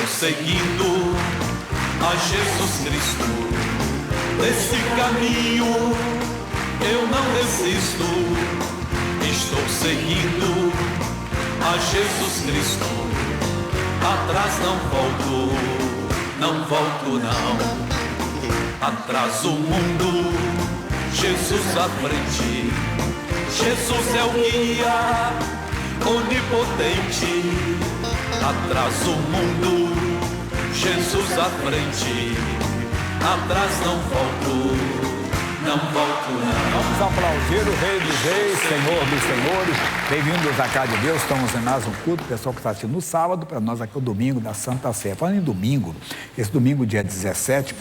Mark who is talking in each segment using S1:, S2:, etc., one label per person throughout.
S1: Estou seguindo a Jesus Cristo. Nesse caminho eu não desisto. Estou seguindo a Jesus Cristo. Atrás não volto, não volto não. Atrás o mundo, Jesus à frente. Jesus é o guia onipotente. Atrás o mundo, Jesus à frente. Atrás não volto, não volto não.
S2: Vamos aplaudir o Rei dos Reis, Senhor dos Senhores. Bem-vindos à casa de Deus. Estamos em mais um culto. O pessoal que está assistindo no sábado, para nós aqui o domingo da Santa Sé. Falando em domingo, esse domingo, dia 17,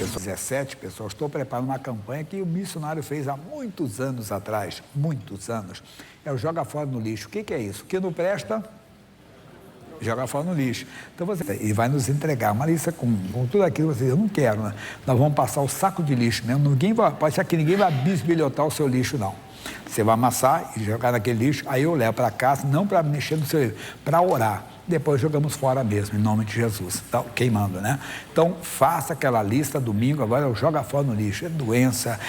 S2: pessoal, estou preparando uma campanha que o missionário fez há muitos anos atrás. Muitos anos. É o Joga Fora no Lixo. O que é isso? O que não presta, joga fora no lixo. Então ele vai nos entregar uma lista com tudo aquilo que vocês, eu não quero, né? Nós vamos passar o saco de lixo mesmo. Pode ser que ninguém vai bisbilhotar o seu lixo, não. Você vai amassar e jogar naquele lixo, aí eu levo para casa, não para mexer no seu lixo, para orar. Depois jogamos fora mesmo, em nome de Jesus. Então, queimando, né? Então, faça aquela lista domingo, agora joga fora no lixo. É doença,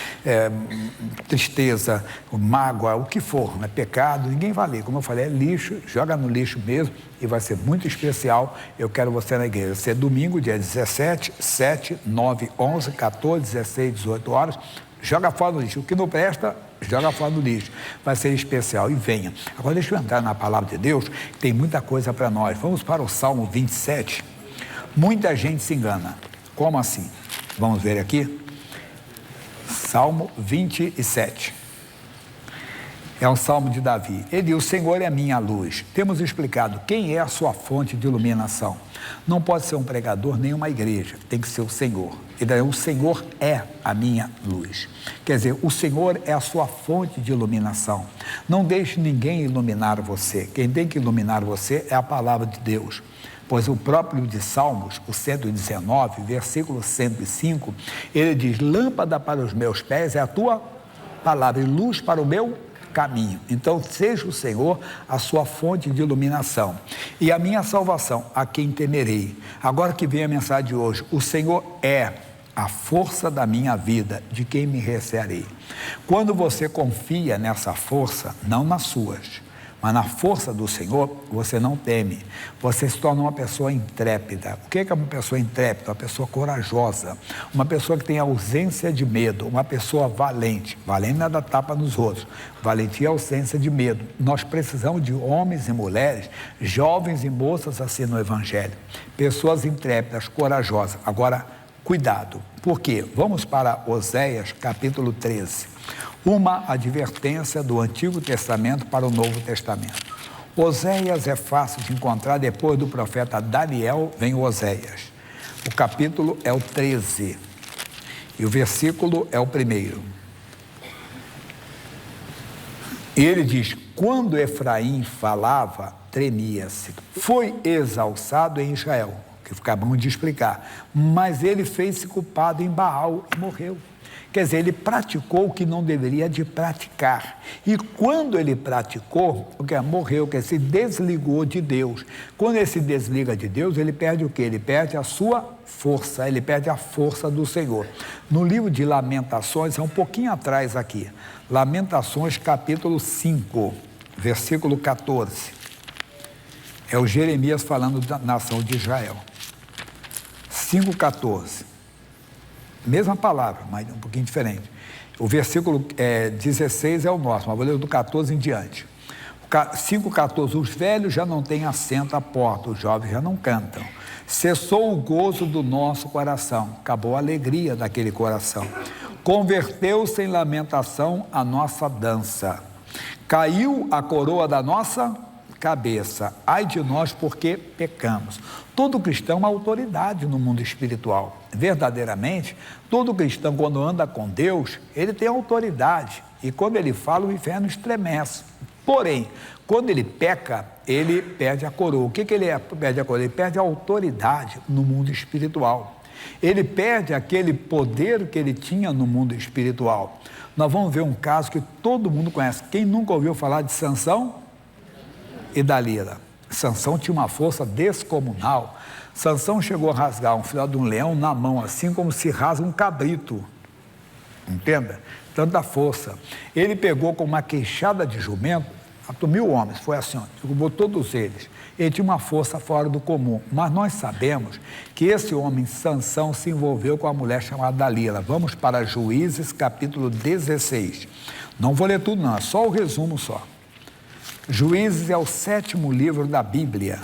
S2: tristeza, mágoa, o que for, né? Pecado, ninguém vai ler. Como eu falei, é lixo, joga no lixo mesmo e vai ser muito especial. Eu quero você na igreja. Vai ser domingo, dia 17, 7, 9, 11, 14, 16, 18 horas. Joga fora no lixo. O que não presta, joga fora no lixo. Vai ser especial. E venha. Agora deixa eu entrar na palavra de Deus, tem muita coisa para nós. Vamos para o Salmo 27. Muita gente se engana. Como assim? Vamos ver aqui. Salmo 27. É um salmo de Davi. Ele diz: o Senhor é a minha luz. Temos explicado quem é a sua fonte de iluminação. Não pode ser um pregador nem uma igreja, tem que ser o Senhor. E daí o Senhor é a minha luz. Quer dizer, o Senhor é a sua fonte de iluminação. Não deixe ninguém iluminar você. Quem tem que iluminar você é a palavra de Deus. Pois o próprio livro de Salmos, o 119, versículo 105, ele diz: lâmpada para os meus pés é a tua palavra e luz para o meu caminho. Então, seja o Senhor a sua fonte de iluminação. E a minha salvação, a quem temerei. Agora que vem a mensagem de hoje: o Senhor é a força da minha vida, de quem me recearei. Quando você confia nessa força, não nas suas, mas na força do Senhor, você não teme. Você se torna uma pessoa intrépida. O que é uma pessoa intrépida? Uma pessoa corajosa. Uma pessoa que tem ausência de medo. Uma pessoa valente. Valente não é dar tapa nos outros. Valentia é ausência de medo. Nós precisamos de homens e mulheres, jovens e moças assim no Evangelho. Pessoas intrépidas, corajosas. Agora, cuidado. Por quê? Vamos para Oséias, capítulo 13. Uma advertência do Antigo Testamento para o Novo Testamento. Oséias é fácil de encontrar, depois do profeta Daniel vem Oséias. O capítulo é o 13 e o versículo é o 1. E ele diz: quando Efraim falava, tremia-se. Foi exalçado em Israel, que acabamos de explicar, mas ele fez-se culpado em Baal e morreu. Quer dizer, ele praticou o que não deveria de praticar. E quando ele praticou, morreu, que se desligou de Deus. Quando ele se desliga de Deus, ele perde o quê? Ele perde a sua força, ele perde a força do Senhor. No livro de Lamentações, é um pouquinho atrás aqui. Lamentações, capítulo 5, versículo 14. É o Jeremias falando da nação de Israel. 5,14. Mesma palavra, mas um pouquinho diferente. O versículo 16 é o nosso, mas vou ler do 14 em diante. 5,14. Os velhos já não têm assento à porta, os jovens já não cantam. Cessou o gozo do nosso coração, acabou a alegria daquele coração. Converteu-se em lamentação a nossa dança. Caiu a coroa da nossa cabeça. Ai de nós, porque pecamos. Todo cristão é uma autoridade no mundo espiritual. Verdadeiramente, todo cristão, quando anda com Deus, ele tem autoridade. E quando ele fala, o inferno estremece. Porém, quando ele peca, ele perde a coroa. O que ele perde a coroa? Ele perde a autoridade no mundo espiritual. Ele perde aquele poder que ele tinha no mundo espiritual. Nós vamos ver um caso que todo mundo conhece. Quem nunca ouviu falar de Sansão e Dalila? Sansão tinha uma força descomunal. Sansão chegou a rasgar um filhote de um leão na mão, assim como se rasga um cabrito. Entenda? Tanta força. Ele pegou com uma queixada de jumento, matou 1000 homens, foi assim, derrubou todos eles. Ele tinha uma força fora do comum. Mas nós sabemos que esse homem, Sansão, se envolveu com a mulher chamada Dalila. Vamos para Juízes, capítulo 16. Não vou ler tudo, não, é só o resumo só. Juízes é o 7º livro da Bíblia.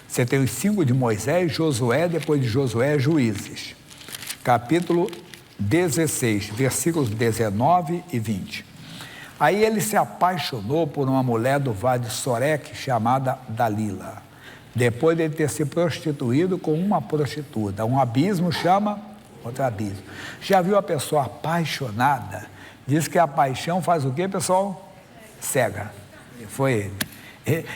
S2: Você tem os 5 de Moisés, Josué, depois de Josué, Juízes. Capítulo 16, versículos 19 e 20. Aí ele se apaixonou por uma mulher do vale de Soreque chamada Dalila. Depois de ele ter se prostituído com uma prostituta. Um abismo chama outro abismo. Já viu a pessoa apaixonada? Diz que a paixão faz o quê, pessoal? Cega. Foi ele.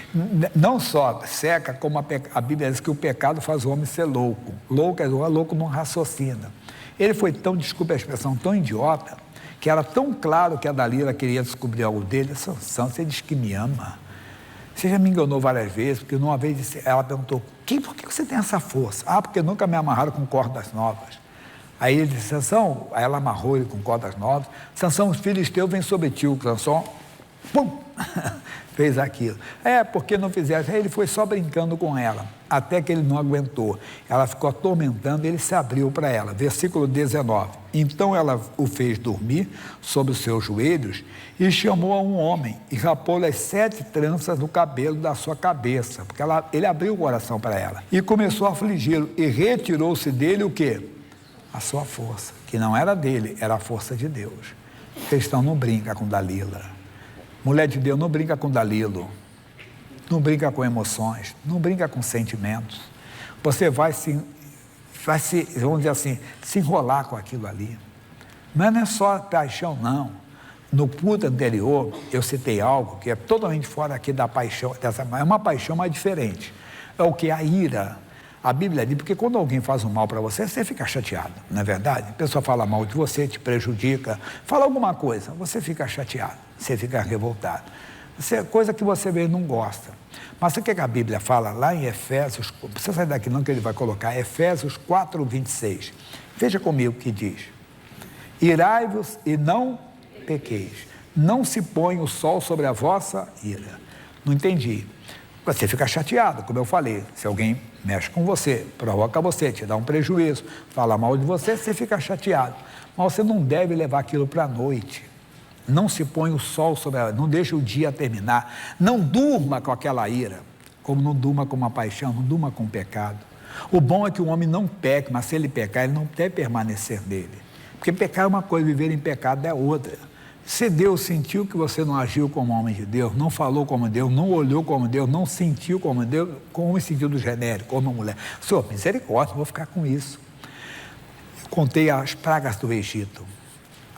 S2: Não só cega, como a Bíblia diz que o pecado faz o homem ser louco. Louco é louco, não raciocina. Ele foi tão, desculpe a expressão, tão idiota, que era tão claro que a Dalila queria descobrir algo dele. Sansão, você diz que me ama. Você já me enganou várias vezes, porque uma vez ela perguntou, por que você tem essa força? Ah, porque nunca me amarraram com cordas novas. Aí ele disse, Sansão, aí ela amarrou ele com cordas novas. Sansão, os filisteus vêm sobre ti. O Sansão, pum, fez aquilo. Porque não fizesse. Aí ele foi só brincando com ela, até que ele não aguentou. Ela ficou atormentando, ele se abriu para ela. Versículo 19. Então ela o fez dormir sobre os seus joelhos e chamou a um homem e rapou-lhe as 7 tranças no cabelo da sua cabeça, porque ele abriu o coração para ela e começou a afligi-lo e retirou-se dele o quê? A sua força, que não era dele, era a força de Deus. Cristão não brinca com Dalila. Mulher de Deus não brinca com Dalilo, não brinca com emoções, não brinca com sentimentos. Você vai se, vamos dizer assim, se enrolar com aquilo ali. Mas não é só paixão, não. No culto anterior, eu citei algo que é totalmente fora aqui da paixão, é uma paixão mais diferente. É o que? A ira. A Bíblia diz, porque quando alguém faz um mal para você, você fica chateado, não é verdade? A pessoa fala mal de você, te prejudica, fala alguma coisa, você fica chateado, você fica revoltado. Isso é coisa que você vê e não gosta. Mas o que a Bíblia fala lá em Efésios, não precisa sair daqui não que ele vai colocar, Efésios 4, 26. Veja comigo o que diz. Irai-vos e não pequeis, não se põe o sol sobre a vossa ira. Não entendi. Você fica chateado, como eu falei, se alguém mexe com você, provoca você, te dá um prejuízo, fala mal de você, você fica chateado. Mas você não deve levar aquilo para a noite. Não se põe o sol sobre ela, não deixa o dia terminar. Não durma com aquela ira, como não durma com uma paixão, não durma com o pecado. O bom é que o homem não peque, mas se ele pecar, ele não deve permanecer nele. Porque pecar é uma coisa, viver em pecado é outra. Se Deus sentiu que você não agiu como homem de Deus, não falou como Deus, não olhou como Deus, não sentiu como Deus, com o sentido genérico, como uma mulher. Senhor, misericórdia, não vou ficar com isso. Eu contei as pragas do Egito,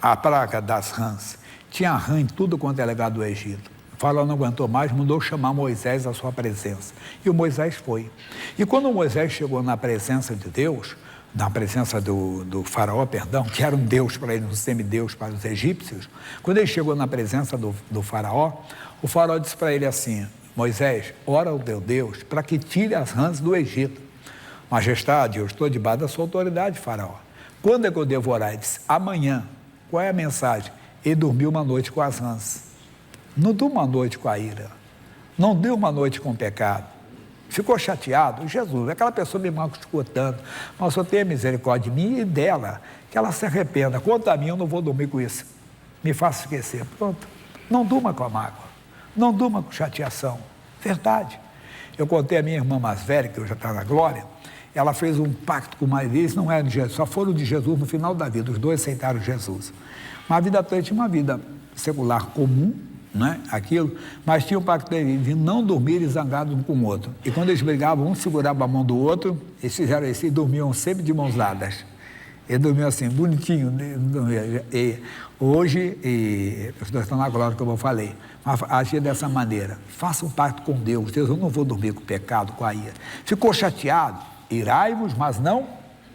S2: a praga das rãs. Tinha rã em tudo quanto é lugar do Egito. O faraó não aguentou mais, mandou chamar Moisés à sua presença. E o Moisés foi. E quando Moisés chegou na presença de Deus, na presença do faraó, que era um deus para ele, um semideus para os egípcios, quando ele chegou na presença do faraó, o faraó disse para ele assim, Moisés, ora ao teu Deus para que tire as rãs do Egito. Majestade, eu estou debaixo da sua autoridade, faraó. Quando é que eu devorar? Ele disse, amanhã. Qual é a mensagem? Ele dormiu uma noite com as rãs. Não durma uma noite com a ira. Não durma uma noite com o pecado. Ficou chateado? Jesus, aquela pessoa me machucou tanto, mas o Senhor tenha misericórdia de mim e dela, que ela se arrependa. Quanto a mim, eu não vou dormir com isso. Me faça esquecer. Pronto. Não durma com a mágoa. Não durma com chateação. Verdade. Eu contei a minha irmã mais velha, que hoje já está na glória, ela fez um pacto com o marido, eles não eram de Jesus, só foram de Jesus no final da vida, os dois aceitaram Jesus. Mas a vida toda tinha uma vida secular comum, né? Aquilo, mas tinha o pacto de não dormirem zangados um com o outro. E quando eles brigavam, um segurava a mão do outro, eles fizeram isso e dormiam sempre de mãos dadas. Eles dormiam assim, bonitinho. E hoje, os dois estão na glória, como eu falei, mas agia dessa maneira. Faça um pacto com Deus. Deus, eu não vou dormir com o pecado, com a ira. Ficou chateado? Irai-vos, mas não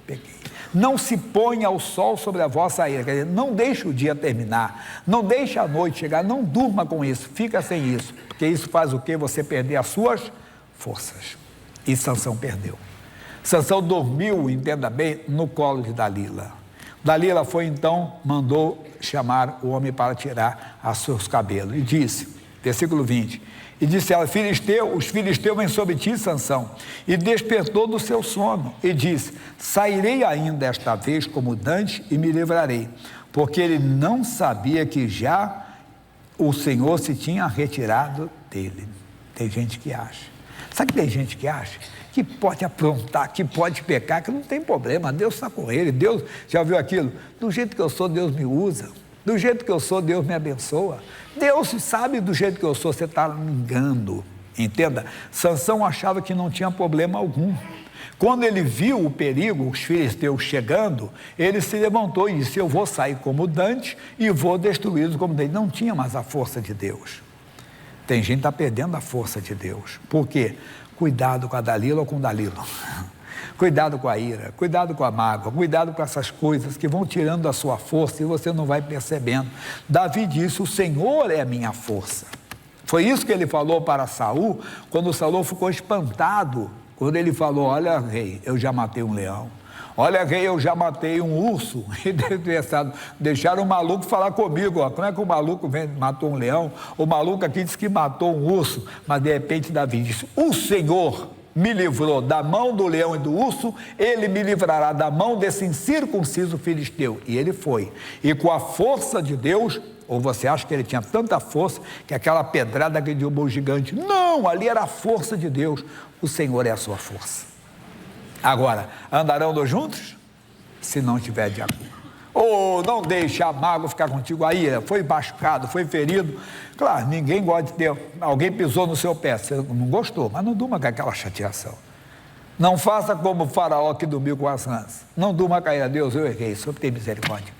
S2: pequei. Não se ponha o sol sobre a vossa ira, quer dizer, não deixe o dia terminar, não deixe a noite chegar, não durma com isso, fica sem isso, porque isso faz o quê? Você perder as suas forças. E Sansão perdeu. Sansão dormiu, entenda bem, no colo de Dalila. Dalila foi então, mandou chamar o homem para tirar os seus cabelos. E disse, versículo 20, e disse ela, os filisteus vêm sobre ti, Sansão. E despertou do seu sono e disse, sairei ainda esta vez como dantes e me livrarei. Porque ele não sabia que já o Senhor se tinha retirado dele. Tem gente que acha. Sabe que tem gente que acha? Que pode aprontar, que pode pecar, que não tem problema, Deus está com ele. Deus, já viu aquilo? Do jeito que eu sou, Deus me usa. Do jeito que eu sou, Deus me abençoa. Deus sabe do jeito que eu sou, você está me enganando. Entenda? Sansão achava que não tinha problema algum. Quando ele viu o perigo, os filisteus chegando, ele se levantou e disse, eu vou sair como Dante e vou destruí-los como Dante. Não tinha mais a força de Deus. Tem gente que está perdendo a força de Deus. Por quê? Cuidado com a Dalila ou com o Dalilo. Cuidado com a ira, cuidado com a mágoa, cuidado com essas coisas que vão tirando a sua força e você não vai percebendo. Davi disse, o Senhor é a minha força. Foi isso que ele falou para Saul, quando Saul ficou espantado, quando ele falou, olha rei, eu já matei um leão. Olha rei, eu já matei um urso. E deixaram o maluco falar comigo, ó. Como é que o maluco matou um leão? O maluco aqui disse que matou um urso, mas de repente Davi disse, o Senhor me livrou da mão do leão e do urso, ele me livrará da mão desse incircunciso filisteu. E ele foi. E com a força de Deus, ou você acha que ele tinha tanta força que aquela pedrada que derrubou o gigante? Não, ali era a força de Deus. O Senhor é a sua força. Agora, andarão dois juntos? Se não tiver de acordo. Ou não deixe a mágoa ficar contigo. Aí foi machucado, foi ferido. Claro, ninguém gosta de ter. Alguém pisou no seu pé, você não gostou, mas não durma com aquela chateação. Não faça como o faraó que dormiu com as rãs. Não durma cair a Deus, eu errei, o Senhor tem misericórdia de mim.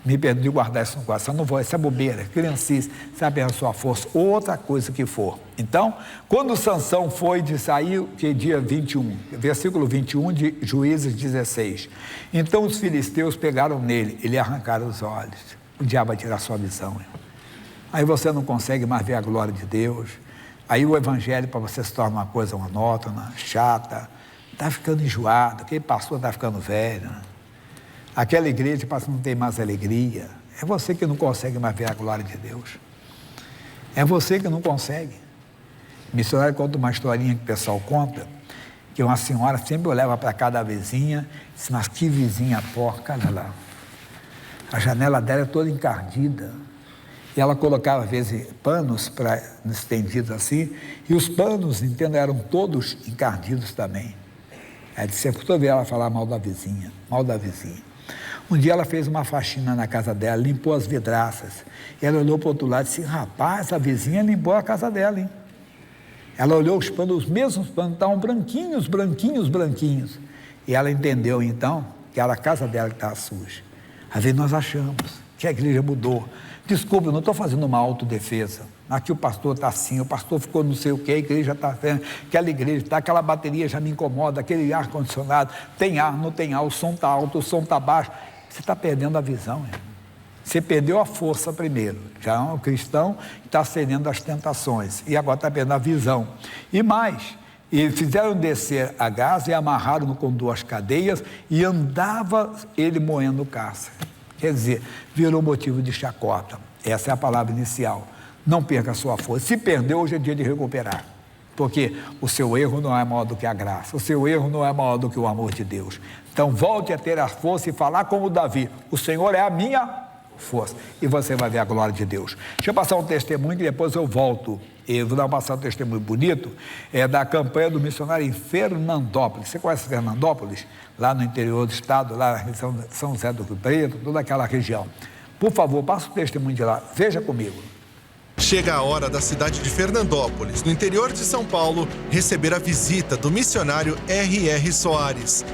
S2: Me perdoe de guardar isso no coração, não vou, isso é bobeira, criancice, sabe a sua força, outra coisa que for. Então, quando Sansão foi de sair, que é dia 21, versículo 21 de Juízes 16, então os filisteus pegaram nele e lhe arrancaram os olhos. O diabo vai tirar sua visão. Aí você não consegue mais ver a glória de Deus, aí o evangelho para você se torna uma coisa monótona, chata, está ficando enjoado, aquele pastor está ficando velho, aquela igreja parece que não tem mais alegria. É você que não consegue mais ver a glória de Deus. É você que não consegue. O missionário conta uma historinha que o pessoal conta, que uma senhora sempre olhava para cada vizinha e disse, mas que vizinha porca, olha lá. A janela dela é toda encardida. E ela colocava, às vezes, panos estendidos assim, e os panos, entendo, eram todos encardidos também. Aí disse, eu estou vendo ela falar mal da vizinha, mal da vizinha. Um dia ela fez uma faxina na casa dela, limpou as vidraças. E ela olhou para o outro lado e disse, rapaz, a vizinha limpou a casa dela, hein? Ela olhou os panos, os mesmos panos, estavam branquinhos, branquinhos, branquinhos. E ela entendeu, então, que era a casa dela que estava suja. Às vezes nós achamos que a igreja mudou. Desculpa, eu não estou fazendo uma autodefesa. Aqui o pastor está assim, o pastor ficou não sei o que, a igreja está vendo, aquela igreja está, aquela bateria já me incomoda, aquele ar-condicionado, tem ar, não tem ar, o som está alto, o som está baixo. Você está perdendo a visão, irmão. Você perdeu a força primeiro, já é um cristão que está cedendo às tentações, e agora está perdendo a visão. E mais, e fizeram descer a Gaza e amarraram-no com 2 cadeias e andava ele moendo caça. Quer dizer, virou motivo de chacota. Essa é a palavra inicial. Não perca a sua força. Se perdeu, hoje é dia de recuperar. Porque o seu erro não é maior do que a graça. O seu erro não é maior do que o amor de Deus. Então, volte a ter a força e falar como Davi. O Senhor é a minha força. E você vai ver a glória de Deus. Deixa eu passar um testemunho que depois eu volto. Eu vou passar um testemunho bonito. É da campanha do missionário em Fernandópolis. Você conhece Fernandópolis? Lá no interior do estado, lá na região de São José do Rio Preto, toda aquela região. Por favor, passa o testemunho de lá. Veja comigo.
S3: Chega a hora da cidade de Fernandópolis, no interior de São Paulo, receber a visita do missionário R.R. Soares.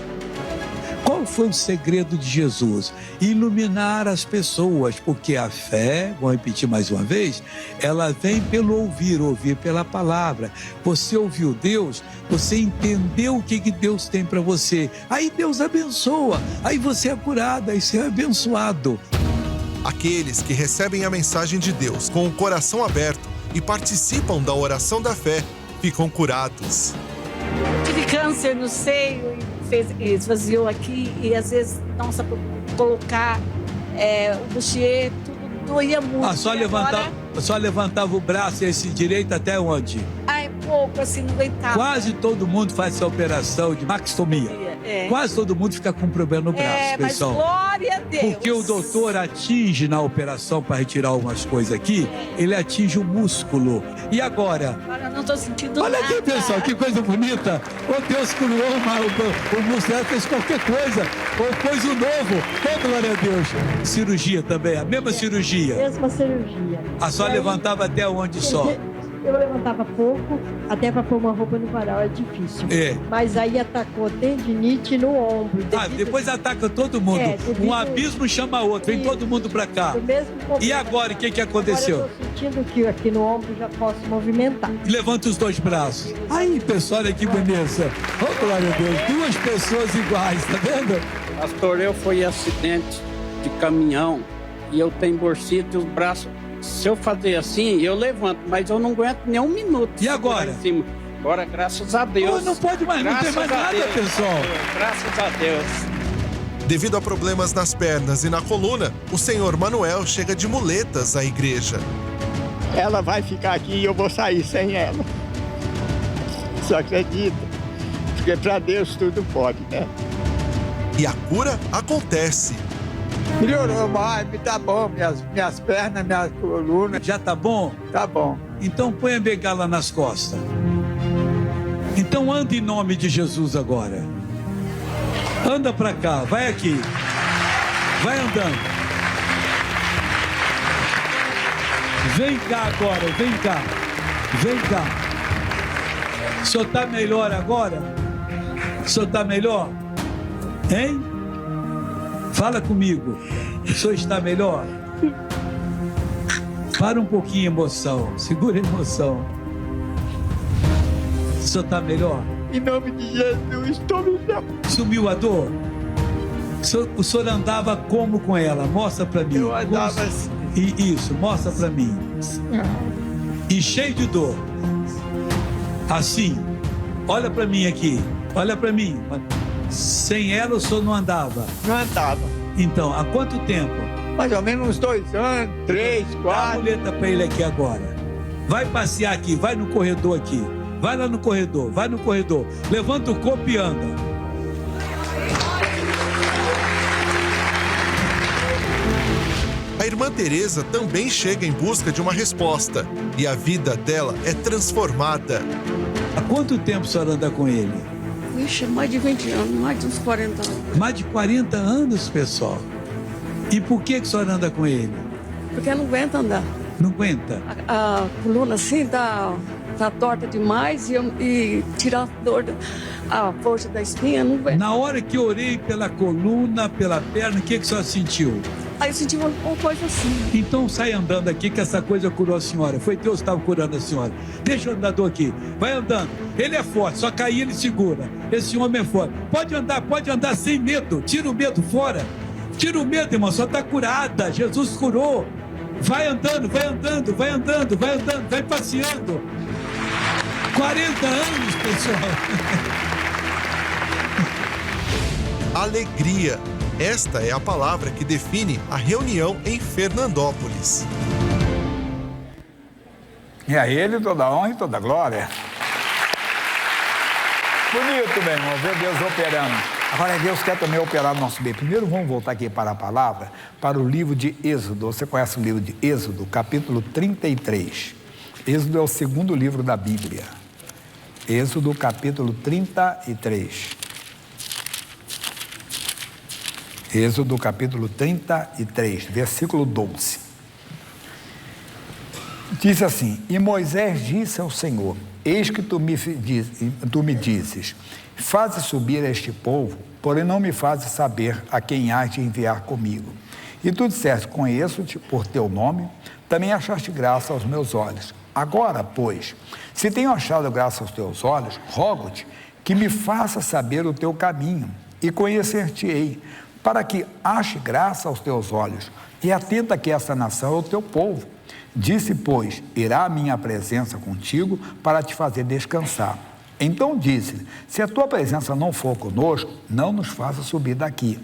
S4: Qual foi o segredo de Jesus? Iluminar as pessoas, porque a fé, vou repetir mais uma vez, ela vem pelo ouvir pela palavra. Você ouviu Deus, você entendeu o que Deus tem para você. Aí Deus abençoa, aí você é curado, aí você é abençoado.
S3: Aqueles que recebem a mensagem de Deus com o coração aberto e participam da oração da fé, ficam curados.
S5: Tive câncer no seio esvaziou aqui e às vezes, nossa, para colocar o bustier, tudo doía muito.
S4: Só levantava o braço esse direito até onde?
S5: Pouco, assim, não aguentava.
S4: Quase todo mundo faz essa operação de maxtomia. Quase todo mundo fica com problema no braço, pessoal.
S5: Mas glória a Deus.
S4: Porque o doutor atinge na operação para retirar algumas coisas aqui, ele atinge o músculo. E agora?
S5: Agora eu não estou sentindo
S4: Olha
S5: nada.
S4: aqui, pessoal, que coisa bonita. O Deus curou o músculo, ela fez qualquer coisa. Ou pôs o novo. Oh, glória a Deus. Cirurgia também, a mesma cirurgia.
S6: Mesma cirurgia.
S4: A só levantava até onde só?
S6: Eu levantava pouco, até para pôr uma roupa no varal é difícil. Mas aí atacou tendinite no ombro.
S4: Depois ataca todo mundo. Um abismo chama outro, vem todo mundo para cá. E agora, o que aconteceu?
S6: Agora eu tô sentindo que aqui no ombro já posso movimentar.
S4: Levanta os dois braços. Aí, pessoal, olha que beleza. Oh, glória a Deus. Duas pessoas iguais, tá vendo?
S7: Pastor, eu fui acidente de caminhão e eu tenho bursite e os braços. Se eu fazer assim, eu levanto, mas eu não aguento nem um minuto.
S4: E agora?
S7: Agora, graças a Deus.
S4: Não pode mais, não tem mais nada, pessoal.
S7: Graças a Deus.
S3: Devido a problemas nas pernas e na coluna, o senhor Manuel chega de muletas à igreja.
S8: Ela vai ficar aqui e eu vou sair sem ela. Você acredita? Porque para Deus tudo pode, né?
S3: E a cura acontece.
S8: Melhorou mais, tá bom, minhas pernas, minha coluna.
S4: Já tá bom?
S8: Tá bom.
S4: Então põe a bengala nas costas. Então anda em nome de Jesus agora. Anda pra cá, vai aqui. Vai andando. Vem cá agora, vem cá. Vem cá. O senhor tá melhor agora? O senhor tá melhor? Hein? Fala comigo. O senhor está melhor? Para um pouquinho, emoção. Segura a emoção. O senhor está melhor?
S8: Em nome de Jesus, estou melhor.
S4: Sumiu a dor? O senhor andava como com ela? Mostra para mim.
S8: Eu andava assim.
S4: Isso, mostra para mim. E cheio de dor. Assim. Olha para mim aqui. Olha para mim. Sem ela o senhor não andava?
S8: Não andava.
S4: Então, há quanto tempo?
S8: Mais ou menos uns 2 anos, 3, 4.
S4: Dá a muleta para ele aqui agora. Vai passear aqui, vai no corredor aqui. Vai lá no corredor, vai no corredor. Levanta o corpo e anda.
S3: A irmã Teresa também chega em busca de uma resposta. E a vida dela é transformada.
S4: Há quanto tempo a senhora anda com ele?
S9: Vixe, mais de 20 anos, mais de uns 40 anos.
S4: Mais de 40 anos, pessoal. E por que a senhora anda com ele?
S9: Porque não aguenta andar.
S4: Não aguenta?
S9: A coluna assim tá torta demais e tirar a dor, a força da espinha, não aguenta.
S4: Na hora que eu orei pela coluna, pela perna, o que a senhora sentiu?
S9: Aí eu senti uma coisa assim.
S4: Então sai andando aqui que essa coisa curou a senhora. Foi Deus que estava curando a senhora. Deixa o andador aqui. Vai andando. Ele é forte, só cair ele segura. Esse homem é forte. Pode andar sem medo. Tira o medo fora. Tira o medo, irmão. Só está curada. Jesus curou. Vai andando, vai andando, vai andando, vai andando, vai passeando. 40 anos, pessoal.
S3: Alegria. Esta é a palavra que define a reunião em Fernandópolis.
S2: E a ele toda a honra e toda a glória. Bonito, meu irmão, ver Deus operando. Agora, Deus quer também operar no nosso bem. Primeiro, vamos voltar aqui para a palavra, para o livro de Êxodo. Você conhece o livro de Êxodo, capítulo 33. Êxodo é o segundo livro da Bíblia. Êxodo, capítulo 33. Êxodo, capítulo 33, versículo 12. Diz assim: E Moisés disse ao Senhor: Eis que tu me dizes, faze subir este povo, porém não me fazes saber a quem hás de enviar comigo. E tu disseste: Conheço-te por teu nome, também achaste graça aos meus olhos. Agora, pois, se tenho achado graça aos teus olhos, rogo-te que me faça saber o teu caminho, e conhecer-te-ei, para que ache graça aos teus olhos, e atenta que esta nação é o teu povo. Disse, pois, irá a minha presença contigo para te fazer descansar. Então disse-lhe: se a tua presença não for conosco, não nos faça subir daqui.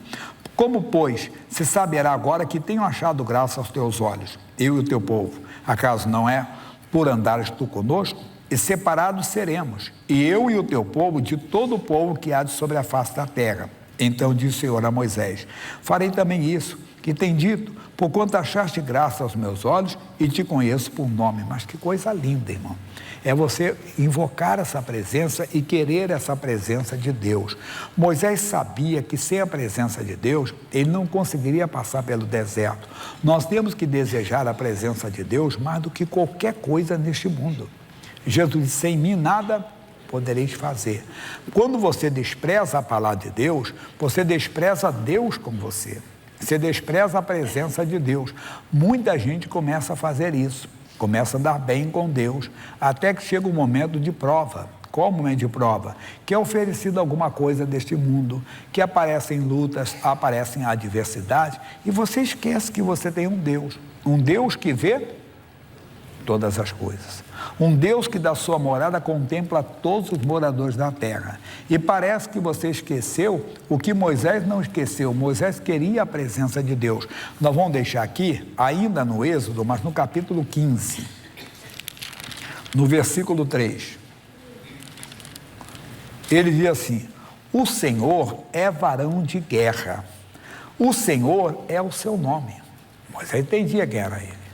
S2: Como, pois, se saberá agora que tenho achado graça aos teus olhos, eu e o teu povo? Acaso não é por andares tu conosco? E separados seremos, e eu e o teu povo, de todo o povo que há de sobre a face da terra. Então disse o Senhor a Moisés: farei também isso que tem dito, porquanto achaste graça aos meus olhos e te conheço por nome. Mas que coisa linda, irmão. É você invocar essa presença e querer essa presença de Deus. Moisés sabia que sem a presença de Deus, ele não conseguiria passar pelo deserto. Nós temos que desejar a presença de Deus mais do que qualquer coisa neste mundo. Jesus disse: sem mim nada podereis fazer. Quando você despreza a palavra de Deus, você despreza Deus com você. Você despreza a presença de Deus. Muita gente começa a fazer isso, começa a dar bem com Deus, até que chega um momento de prova. Qual o momento de prova? Que é oferecido alguma coisa deste mundo, que aparecem lutas, aparecem adversidades, e você esquece que você tem um Deus que vê todas as coisas. Um Deus que da sua morada contempla todos os moradores da terra. E parece que você esqueceu o que Moisés não esqueceu. Moisés queria a presença de Deus. Nós vamos deixar aqui, ainda no Êxodo, mas no capítulo 15, no versículo 3. Ele diz assim: o Senhor é varão de guerra. O Senhor é o seu nome. Moisés entendia quem era ele.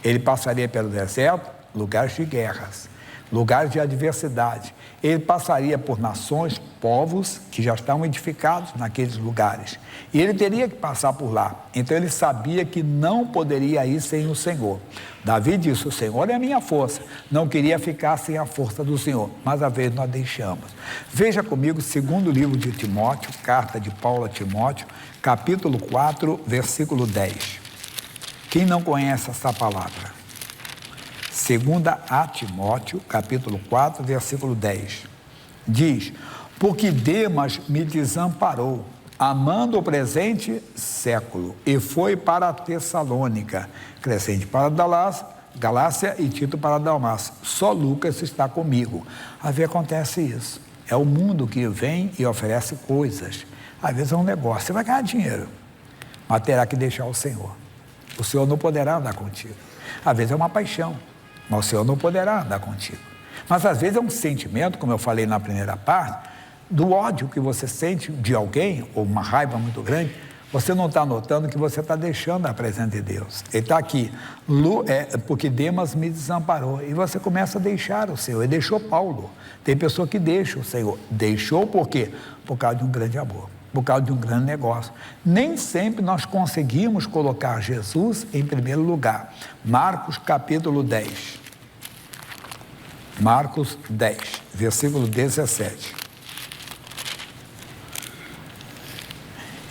S2: Ele passaria pelo deserto, lugares de guerras, lugares de adversidade. Ele passaria por nações, povos que já estavam edificados naqueles lugares. E ele teria que passar por lá. Então ele sabia que não poderia ir sem o Senhor. Davi disse: o Senhor é a minha força. Não queria ficar sem a força do Senhor, mas às vezes nós deixamos. Veja comigo, segundo livro de Timóteo, carta de Paulo a Timóteo, capítulo 4, versículo 10. Quem não conhece essa palavra? Segunda a Timóteo, capítulo 4, versículo 10. Diz: porque Demas me desamparou, amando o presente século, e foi para a Tessalônica, Crescente para Galácia e Tito para Dalmácia. Só Lucas está comigo. Às vezes acontece isso. É o mundo que vem e oferece coisas. Às vezes é um negócio. Você vai ganhar dinheiro, mas terá que deixar o Senhor. O Senhor não poderá andar contigo. Às vezes é uma paixão, mas o Senhor não poderá andar contigo. Mas às vezes é um sentimento, como eu falei na primeira parte, do ódio que você sente de alguém, ou uma raiva muito grande. Você não está notando que você está deixando a presença de Deus. Ele está aqui: porque Demas me desamparou. E você começa a deixar o Senhor. Ele deixou Paulo. Tem pessoa que deixa o Senhor. Deixou por quê? Por causa de um grande amor, por causa de um grande negócio. Nem sempre nós conseguimos colocar Jesus em primeiro lugar. Marcos capítulo 10. Marcos 10, versículo 17.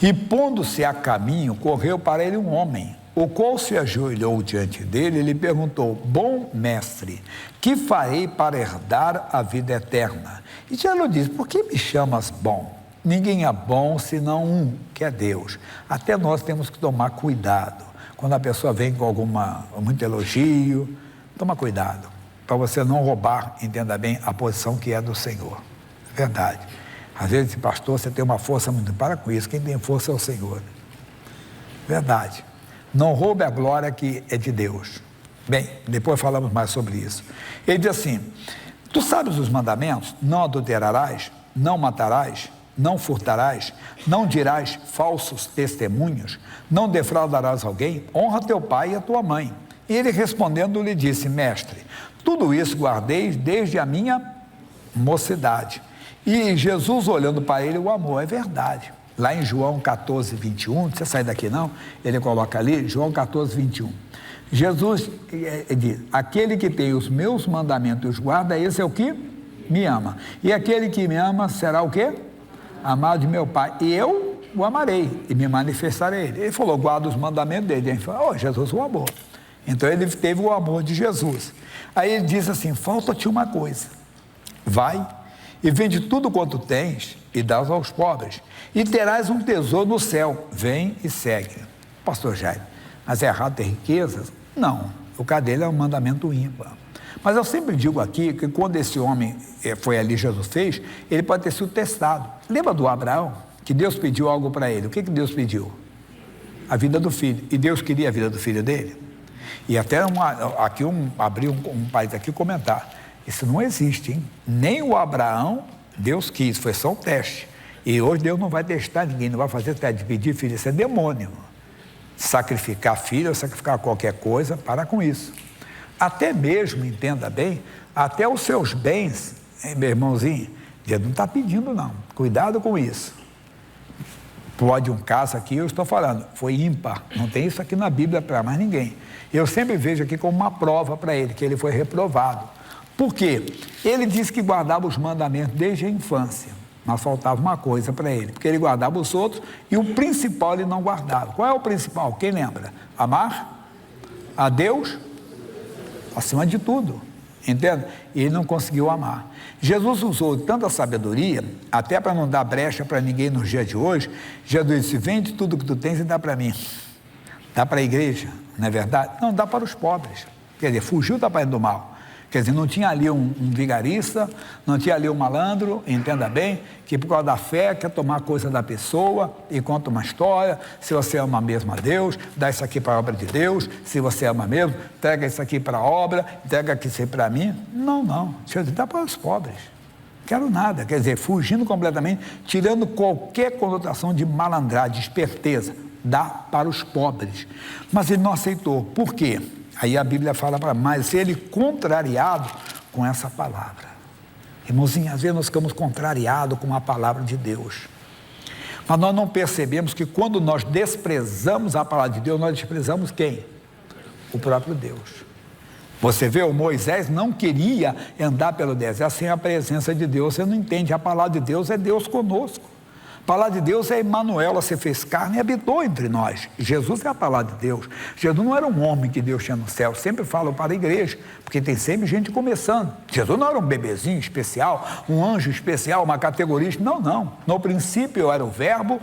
S2: E pondo-se a caminho, correu para ele um homem, o qual se ajoelhou diante dele e lhe perguntou: bom mestre, que farei para herdar a vida eterna? E Jesus disse: por que me chamas bom? Ninguém é bom senão um, que é Deus. Até nós temos que tomar cuidado. Quando a pessoa vem com muito elogio, toma cuidado, para você não roubar, entenda bem, a posição que é do Senhor. Verdade. Às vezes, pastor, você tem uma força muito... Para com isso, quem tem força é o Senhor. Verdade. Não roube a glória que é de Deus. Bem, depois falamos mais sobre isso. Ele diz assim: tu sabes os mandamentos? Não adulterarás, não matarás, não furtarás, não dirás falsos testemunhos, não defraudarás alguém, honra teu pai e a tua mãe. E ele respondendo lhe disse: mestre, tudo isso guardei desde a minha mocidade. E Jesus, olhando para ele, o amou. É verdade. Lá em João 14, 21, não precisa sair daqui não, ele coloca ali, João 14, 21. Jesus diz: aquele que tem os meus mandamentos e os guarda, esse é o que me ama. E aquele que me ama será o quê? Amado de meu Pai. E eu o amarei e me manifestarei a ele. Ele falou: guarda os mandamentos dele. Ele falou: Jesus o amou. Então ele teve o amor de Jesus. Aí ele diz assim: falta-te uma coisa. Vai e vende tudo quanto tens e dás aos pobres, e terás um tesouro no céu. Vem e segue. Pastor Jair, mas é errado ter riquezas? Não, o cadê ele é um mandamento ímpar. Mas eu sempre digo aqui que quando esse homem foi ali, Jesus fez, ele pode ter sido testado. Lembra do Abraão, que Deus pediu algo para ele? O que Deus pediu? A vida do filho. E Deus queria a vida do filho dele? E até abrir um país aqui comentar. Isso não existe, hein? Nem o Abraão, Deus quis, foi só um teste. E hoje Deus não vai testar ninguém, não vai fazer teste de pedir filho, isso é demônio. Sacrificar filho ou sacrificar qualquer coisa, para com isso. Até mesmo, entenda bem, até os seus bens, hein, meu irmãozinho, Deus não está pedindo não, cuidado com isso. Pode um caso aqui, eu estou falando, foi ímpar, não tem isso aqui na Bíblia para mais ninguém. Eu sempre vejo aqui como uma prova para ele, que ele foi reprovado. Por quê? Ele disse que guardava os mandamentos desde a infância, mas faltava uma coisa para ele, porque ele guardava os outros e o principal ele não guardava. Qual é o principal? Quem lembra? Amar a Deus acima de tudo, entende? E ele não conseguiu amar. Jesus usou tanta sabedoria, até para não dar brecha para ninguém nos dias de hoje. Jesus disse, vende tudo que tu tens e dá para mim. Dá para a igreja, não é verdade? Não, dá para os pobres. Quer dizer, fugiu da paz do mal. Quer dizer, não tinha ali um vigarista, não tinha ali um malandro, entenda bem, que por causa da fé quer tomar coisa da pessoa e conta uma história. Se você ama mesmo a Deus, dá isso aqui para a obra de Deus. Se você ama mesmo, entrega isso aqui para a obra, entrega isso aí para mim. Não, deixa eu dizer, dá para os pobres. Quero nada, quer dizer, fugindo completamente, tirando qualquer conotação de malandragem, de esperteza, dá para os pobres. Mas ele não aceitou, por quê? Aí a Bíblia fala para mais, ele contrariado com essa palavra. Irmãozinho, às vezes nós ficamos contrariados com a palavra de Deus. Mas nós não percebemos que quando nós desprezamos a palavra de Deus, nós desprezamos quem? O próprio Deus. Você vê, o Moisés não queria andar pelo deserto sem a presença de Deus. Você não entende, a palavra de Deus é Deus conosco. A palavra de Deus é Emmanuel, ela se fez carne e habitou entre nós. Jesus é a palavra de Deus. Jesus não era um homem que Deus tinha no céu. Sempre falo para a igreja, porque tem sempre gente começando. Jesus não era um bebezinho especial, um anjo especial, uma categoria. Não. No princípio era o verbo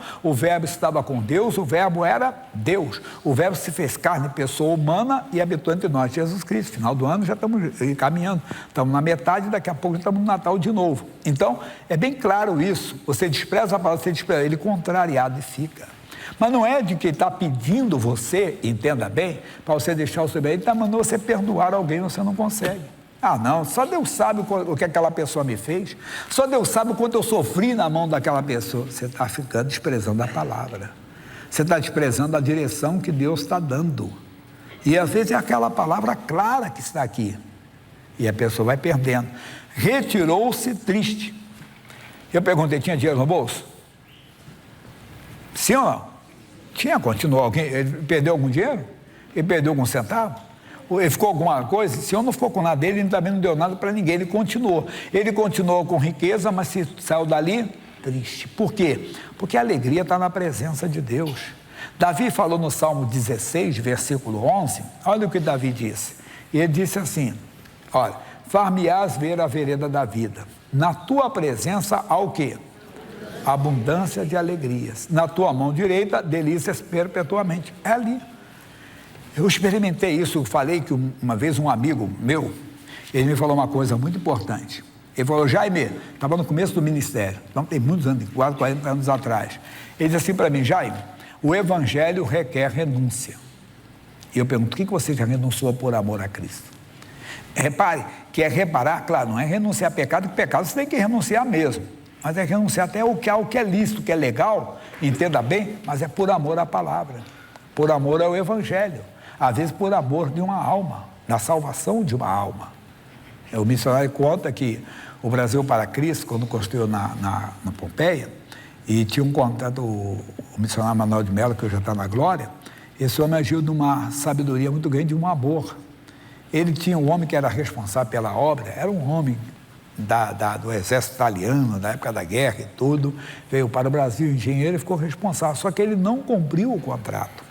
S2: estava com Deus, o verbo era Deus. O verbo se fez carne, pessoa humana e habitou entre nós. Jesus Cristo, final do ano já estamos caminhando. Estamos na metade, daqui a pouco estamos no Natal de novo. Então, é bem claro isso. Você despreza a palavra, você despreza, ele contrariado e fica. Mas não é de que ele está pedindo você, entenda bem, para você deixar o seu bem, ele está mandando você perdoar alguém, você não consegue. Não, só Deus sabe o que aquela pessoa me fez, só Deus sabe o quanto eu sofri na mão daquela pessoa. Você está ficando desprezando a palavra, você está desprezando a direção que Deus está dando. E às vezes é aquela palavra clara que está aqui, e a pessoa vai perdendo. Retirou-se triste. Eu perguntei, tinha dinheiro no bolso? Sim ou não? Tinha, continuou. Alguém, ele perdeu algum dinheiro? Ele perdeu algum centavo? Ele ficou alguma coisa? O Senhor não ficou com nada dele, ele também não deu nada para ninguém, ele continuou. Ele continuou com riqueza, mas se saiu dali triste. Por quê? Porque a alegria está na presença de Deus. Davi falou no Salmo 16, versículo 11, olha o que Davi disse. Ele disse assim, olha, far-me-ás ver a vereda da vida. Na tua presença há o quê? Abundância de alegrias. Na tua mão direita, delícias perpetuamente. É ali. Eu experimentei isso, eu falei que uma vez um amigo meu, ele me falou uma coisa muito importante. Ele falou, Jaime, estava no começo do ministério, então tem muitos anos, quase 40 anos atrás. Ele disse assim para mim, Jaime, o evangelho requer renúncia. E eu pergunto, o que você já renunciou por amor a Cristo? Repare, que é reparar, claro, não é renunciar a pecado, que pecado você tem que renunciar mesmo. Mas é renunciar até ao que é lícito, que é legal, entenda bem, mas é por amor à palavra, por amor ao evangelho, às vezes por amor de uma alma, da salvação de uma alma. O missionário conta que o Brasil para Cristo, quando construiu na Pompeia, e tinha um contato, o missionário Manuel de Mello, que hoje já está na glória, esse homem agiu de uma sabedoria muito grande, de um amor. Ele tinha um homem que era responsável pela obra, era um homem do exército italiano, da época da guerra e tudo, veio para o Brasil, engenheiro, e ficou responsável, só que ele não cumpriu o contrato.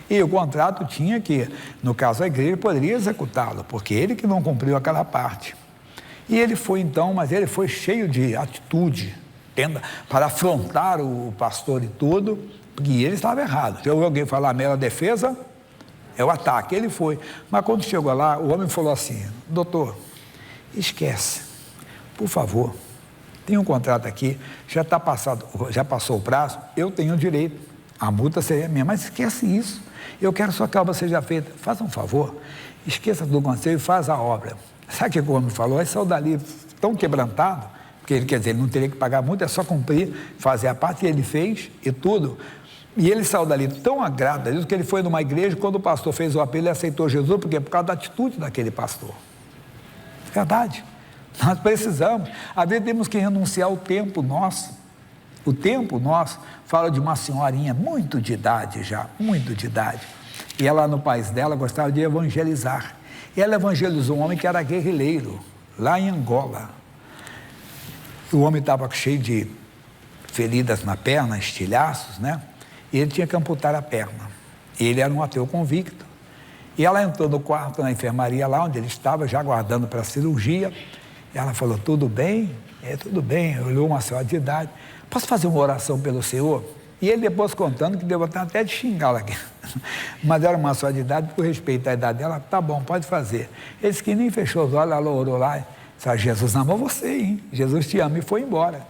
S2: E o contrato tinha que, no caso a igreja, poderia executá-lo, porque ele que não cumpriu aquela parte. E ele foi então, mas ele foi cheio de atitude, para afrontar o pastor e tudo, porque ele estava errado. Se eu ouvi alguém falar mera defesa, é o ataque. Ele foi, mas quando chegou lá, o homem falou assim: doutor, esquece, por favor, tem um contrato aqui, já passou o prazo, eu tenho o direito, a multa seria minha, mas esquece isso, eu quero só que a obra seja feita, faça um favor, esqueça do conselho e faz a obra. Sabe o que o homem falou? Ele saiu dali tão quebrantado, porque ele, quer dizer, ele não teria que pagar multa, é só cumprir, fazer a parte, e ele fez e tudo. E ele saiu dali tão agradecido que ele foi numa igreja, quando o pastor fez o apelo, ele aceitou Jesus, porque por causa da atitude daquele pastor. Verdade. Nós precisamos. Às vezes temos que renunciar ao tempo nosso. O tempo nosso fala de uma senhorinha muito de idade já, muito de idade. E ela, no país dela, gostava de evangelizar. E ela evangelizou um homem que era guerrilheiro, lá em Angola. O homem estava cheio de feridas na perna, estilhaços, né? E ele tinha que amputar a perna. Ele era um ateu convicto. E ela entrou no quarto, na enfermaria lá, onde ele estava, já aguardando para a cirurgia. E ela falou: tudo bem? Tudo bem. Olhou uma senhora de idade: posso fazer uma oração pelo senhor? E ele depois contando que deu até de xingá-la aqui. Mas era uma senhora de idade, por respeito à idade dela, tá bom, pode fazer. Ele disse que nem fechou os olhos, ela orou lá. Disse: Jesus amou você, hein? Jesus te ama, e foi embora.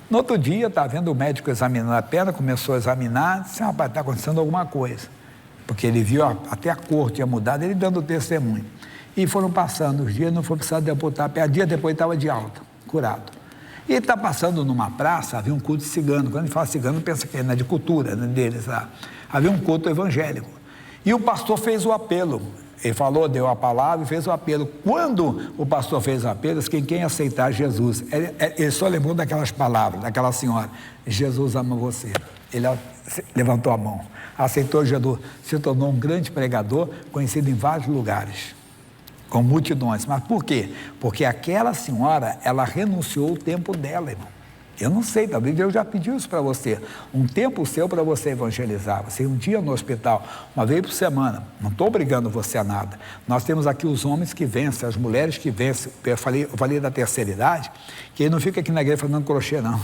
S2: No outro dia, estava vendo o médico examinando a perna, começou a examinar, disse: rapaz, está acontecendo alguma coisa. Porque ele viu, até a cor tinha mudado, ele dando testemunho. E foram passando os dias, não foi precisado de amputar a perna. Dia depois estava de alta, curado. E ele está passando numa praça, havia um culto cigano. Quando ele fala cigano, pensa que é de cultura, né, deles lá. Havia um culto evangélico. E o pastor fez o apelo. Ele falou, deu a palavra e fez o apelo. Quando o pastor fez o apelo, disse que quem aceitar Jesus, ele só lembrou daquelas palavras, daquela senhora: Jesus ama você. Ele levantou a mão, aceitou Jesus, se tornou um grande pregador, conhecido em vários lugares, com multidões. Mas por quê? Porque aquela senhora, ela renunciou o tempo dela, irmão. Eu não sei, talvez Deus já pediu isso para você, um tempo seu para você evangelizar, você ir um dia no hospital, uma vez por semana. Não estou obrigando você a nada. Nós temos aqui os homens que vencem, as mulheres que vencem. Eu falei da terceira idade, que ele não fica aqui na igreja fazendo crochê, não.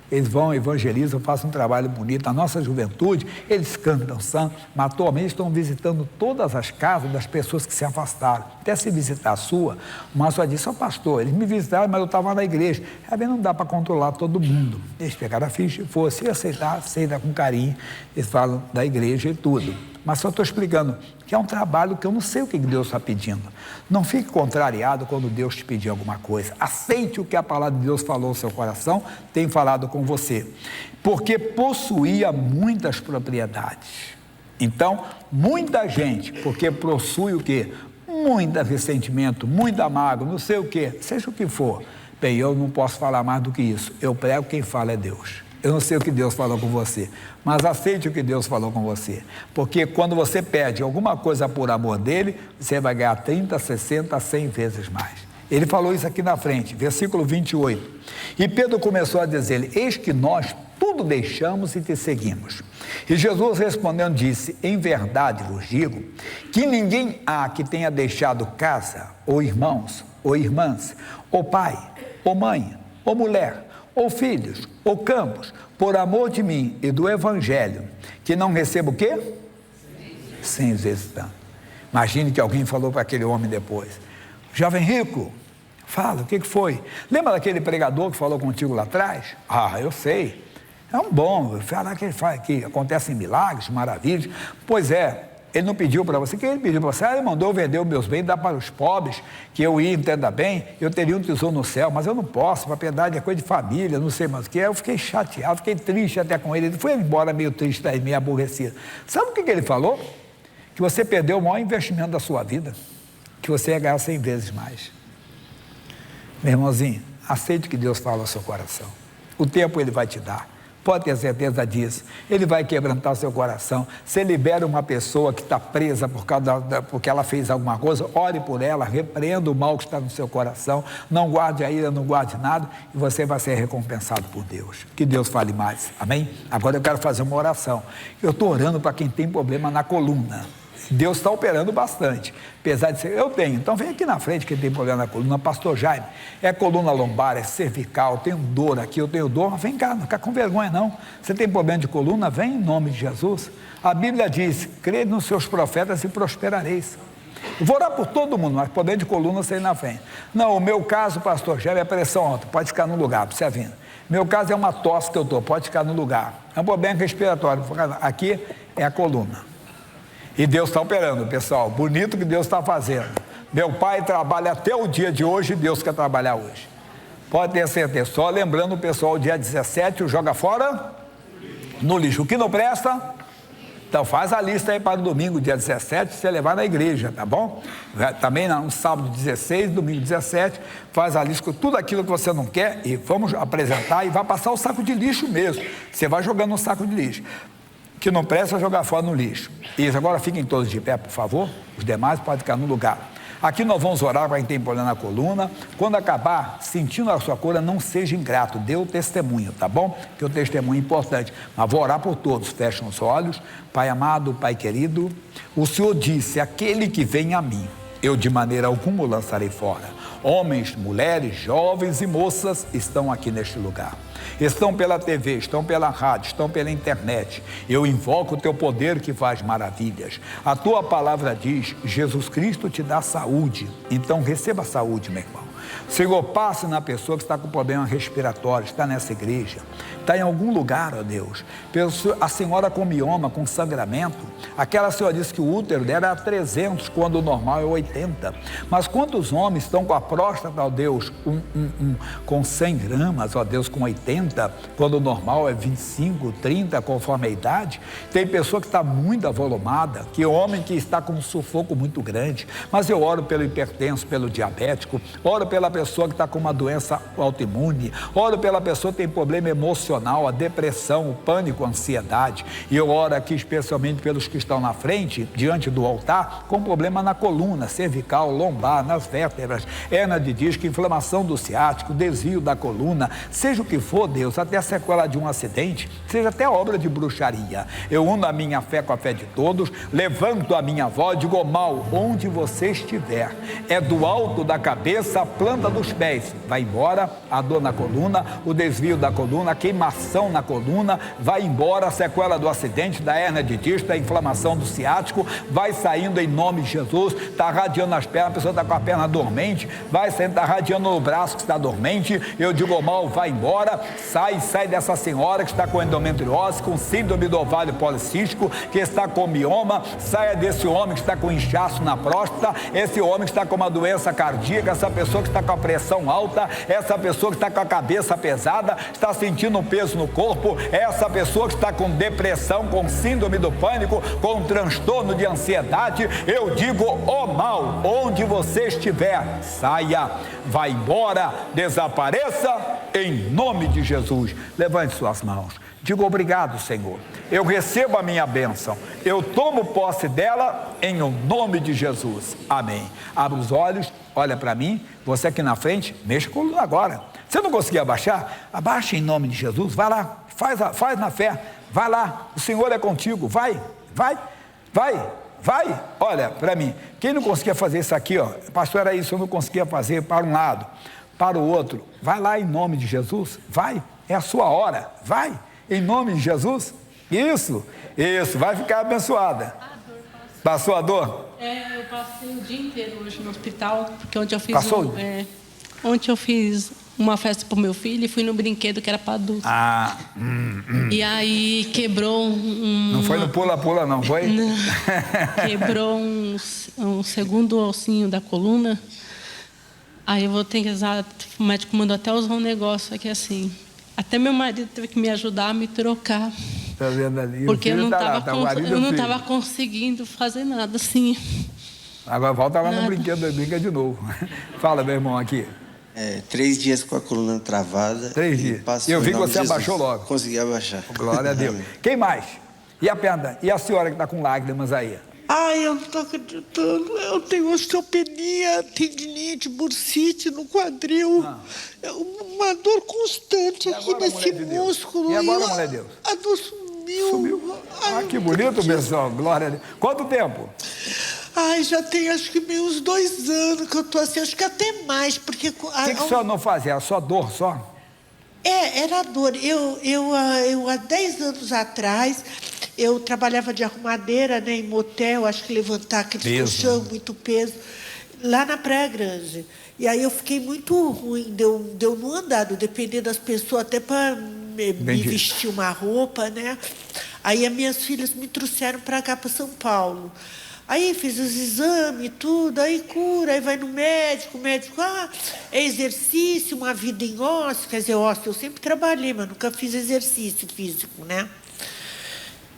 S2: Eles vão, evangelizam, fazem um trabalho bonito. Na nossa juventude, eles cantam santo, mas atualmente estão visitando todas as casas das pessoas que se afastaram. Até se visitar a sua, uma só disse: ó pastor, eles me visitaram, mas eu estava na igreja. Não dá para controlar todo mundo. Eles pegaram a ficha e foram. Se aceitar, aceita com carinho. Eles falam da igreja e tudo. Mas só estou explicando que é um trabalho que eu não sei o que Deus está pedindo. Não fique contrariado quando Deus te pedir alguma coisa. Aceite o que a palavra de Deus falou no seu coração, tem falado com você. Porque possuía muitas propriedades. Então, muita gente, porque possui o quê? Muito ressentimento, muita mágoa, não sei o quê, seja o que for. Bem, eu não posso falar mais do que isso. Eu prego, quem fala é Deus. Eu não sei o que Deus falou com você, mas aceite o que Deus falou com você. Porque quando você pede alguma coisa por amor dele, você vai ganhar 30, 60, 100 vezes mais. Ele falou isso aqui na frente, versículo 28. E Pedro começou a dizer-lhe: eis que nós tudo deixamos e te seguimos. E Jesus respondendo disse: em verdade vos digo, que ninguém há que tenha deixado casa, ou irmãos, ou irmãs, ou pai, ou mãe, ou mulher, ou filhos, ou campos, por amor de mim e do evangelho, que não receba o quê? 100 vezes tanto. Imagine que alguém falou para aquele homem depois: jovem rico, fala, o que foi? Lembra daquele pregador que falou contigo lá atrás? Ah, eu sei, é um bom, falar que ele faz, que acontecem milagres, maravilhas. Pois é, ele não pediu para você, que ele pediu para você? Ele mandou vender os meus bens, dar para os pobres, que eu ia, entenda bem, eu teria um tesouro no céu, mas eu não posso, propriedade é coisa de família, não sei mais o que. Eu fiquei chateado, fiquei triste até com ele. Ele foi embora meio triste, meio aborrecido. Sabe o que ele falou? Que você perdeu o maior investimento da sua vida, que você ia ganhar 100 vezes mais. Meu irmãozinho, aceite o que Deus fala ao seu coração. O tempo ele vai te dar. Pode ter certeza disso. Ele vai quebrantar o seu coração. Você libera uma pessoa que está presa porque ela fez alguma coisa, ore por ela, repreenda o mal que está no seu coração, não guarde a ira, não guarde nada, e você vai ser recompensado por Deus. Que Deus fale mais, amém? Agora eu quero fazer uma oração. Eu estou orando para quem tem problema na coluna. Deus está operando bastante. Apesar de ser, eu tenho. Então vem aqui na frente, quem tem problema na coluna, pastor Jaime. É coluna lombar, é cervical, tenho dor aqui, eu tenho dor. Vem cá, não fica com vergonha não. Você tem problema de coluna? Vem em nome de Jesus. A Bíblia diz, crede nos seus profetas e prosperareis. Eu vou orar por todo mundo, mas poder de coluna você ir na frente. Não, o meu caso, pastor Jaime, é pressão alta, pode ficar no lugar, para você vir. Meu caso é uma tosse que eu estou, pode ficar no lugar. É um problema respiratório, aqui é a coluna. E Deus está operando, pessoal. Bonito que Deus está fazendo. Meu pai trabalha até o dia de hoje e Deus quer trabalhar hoje. Pode ter certeza. Só lembrando o pessoal, dia 17, o joga fora no lixo. O que não presta, então faz a lista aí para o domingo, dia 17, você levar na igreja, tá bom? Também no sábado 16, domingo 17, faz a lista com tudo aquilo que você não quer e vamos apresentar e vai passar o saco de lixo mesmo. Você vai jogando no saco de lixo. Que não presta, jogar fora no lixo. Isso, agora fiquem todos de pé, por favor. Os demais podem ficar no lugar. Aqui nós vamos orar para quem tem problema na coluna. Quando acabar, sentindo a sua cura, não seja ingrato, dê o testemunho, tá bom? Que o testemunho é importante. Mas vou orar por todos, fechem os olhos. Pai amado, Pai querido, o Senhor disse, aquele que vem a mim, eu de maneira alguma o lançarei fora. Homens, mulheres, jovens e moças estão aqui neste lugar. Estão pela TV, estão pela rádio, estão pela internet. Eu invoco o teu poder que faz maravilhas. A tua palavra diz, Jesus Cristo te dá saúde. Então receba saúde, meu irmão. Senhor, passe na pessoa que está com problema respiratório, está nessa igreja, está em algum lugar, ó Deus. A senhora com mioma, com sangramento, aquela senhora disse que o útero dela era 300, quando o normal é 80. Mas quantos homens estão com a próstata, ó Deus, com 100 gramas, ó Deus, com 80, quando o normal é 25, 30, conforme a idade? Tem pessoa que está muito avolumada, que homem que está com um sufoco muito grande. Mas eu oro pelo hipertenso, pelo diabético, oro pela pessoa que está com uma doença autoimune, oro pela pessoa que tem problema emocional, a depressão, o pânico, a ansiedade. E eu oro aqui especialmente pelos que estão na frente, diante do altar, com problema na coluna, cervical, lombar, nas vértebras, hérnia de disco, inflamação do ciático, desvio da coluna, seja o que for, Deus, até a sequela de um acidente, seja até obra de bruxaria. Eu uno a minha fé com a fé de todos, levanto a minha voz, digo, mal, onde você estiver, é do alto da cabeça, a planta dos pés, vai embora a dor na coluna, o desvio da coluna, a queimação na coluna, vai embora a sequela do acidente, da hérnia de disco, da inflamação do ciático, vai saindo em nome de Jesus, está radiando as pernas, a pessoa está com a perna dormente, vai saindo, está radiando no braço que está dormente, eu digo, mal, vai embora, sai dessa senhora que está com endometriose, com síndrome do ovário policístico, que está com mioma, saia desse homem que está com inchaço na próstata, esse homem que está com uma doença cardíaca, essa pessoa que está com a pressão alta, essa pessoa que está com a cabeça pesada, está sentindo um peso no corpo, essa pessoa que está com depressão, com síndrome do pânico, com transtorno de ansiedade, eu digo, ó mal, onde você estiver, saia, vá embora, desapareça, em nome de Jesus. Levante suas mãos, diga obrigado, Senhor, eu recebo a minha bênção, eu tomo posse dela em nome de Jesus, amém. Abra os olhos, olha para mim, você aqui na frente, mexa com a coluna agora. Você não conseguir abaixar? Abaixa em nome de Jesus, vai lá, faz na fé, vai lá, o Senhor é contigo, vai, olha para mim, quem não conseguia fazer isso aqui, ó, pastor, era isso, eu não conseguia fazer para um lado, para o outro, vai lá em nome de Jesus, vai, é a sua hora, vai, em nome de Jesus, isso, vai ficar abençoada. Passou a dor?
S10: Eu passei o dia inteiro hoje no hospital, porque ontem eu fiz
S2: Ontem
S10: eu fiz uma festa pro meu filho e fui no brinquedo que era para adulto. E aí quebrou
S2: Não foi no pula-pula, não foi?
S10: Não. Quebrou um segundo ossinho da coluna. Aí eu vou ter que usar, o médico mandou até usar um negócio aqui assim. Até meu marido teve que me ajudar a me trocar.
S2: Tá vendo ali?
S10: Porque eu não estava conseguindo fazer nada assim.
S2: Agora volta lá no brinquedo, brinca de novo. Fala, meu irmão, aqui.
S11: 3 dias com a coluna travada.
S2: 3 dias. Eu vi que você abaixou logo.
S11: Consegui abaixar.
S2: Glória a Deus. Quem mais? E a perna? E a senhora que está com lágrimas aí?
S12: Ai, eu não estou acreditando. Eu tenho osteopenia, tendinite, bursite no quadril. Uma dor constante aqui nesse músculo.
S2: E agora, mulher de Deus?
S12: A dor sumiu.
S2: Ah, que bonito, pessoal. Glória a Deus. Quanto tempo?
S12: Ai, já tem acho que meio uns 2 anos que eu tô assim, acho que até mais, porque... O que
S2: o senhor não fazia? Era só dor, só?
S12: Era dor. Eu há 10 anos atrás, eu trabalhava de arrumadeira, né, em motel, acho que levantar aquele colchão, muito peso, lá na Praia Grande. E aí eu fiquei muito ruim, deu não andado, depender das pessoas, até para me vestir uma roupa, né? Aí as minhas filhas me trouxeram para cá, para São Paulo. Aí fiz os exames, tudo, aí cura, aí vai no médico, o médico, é exercício, uma vida em ósseo, quer dizer, ósseo, eu sempre trabalhei, mas nunca fiz exercício físico, né?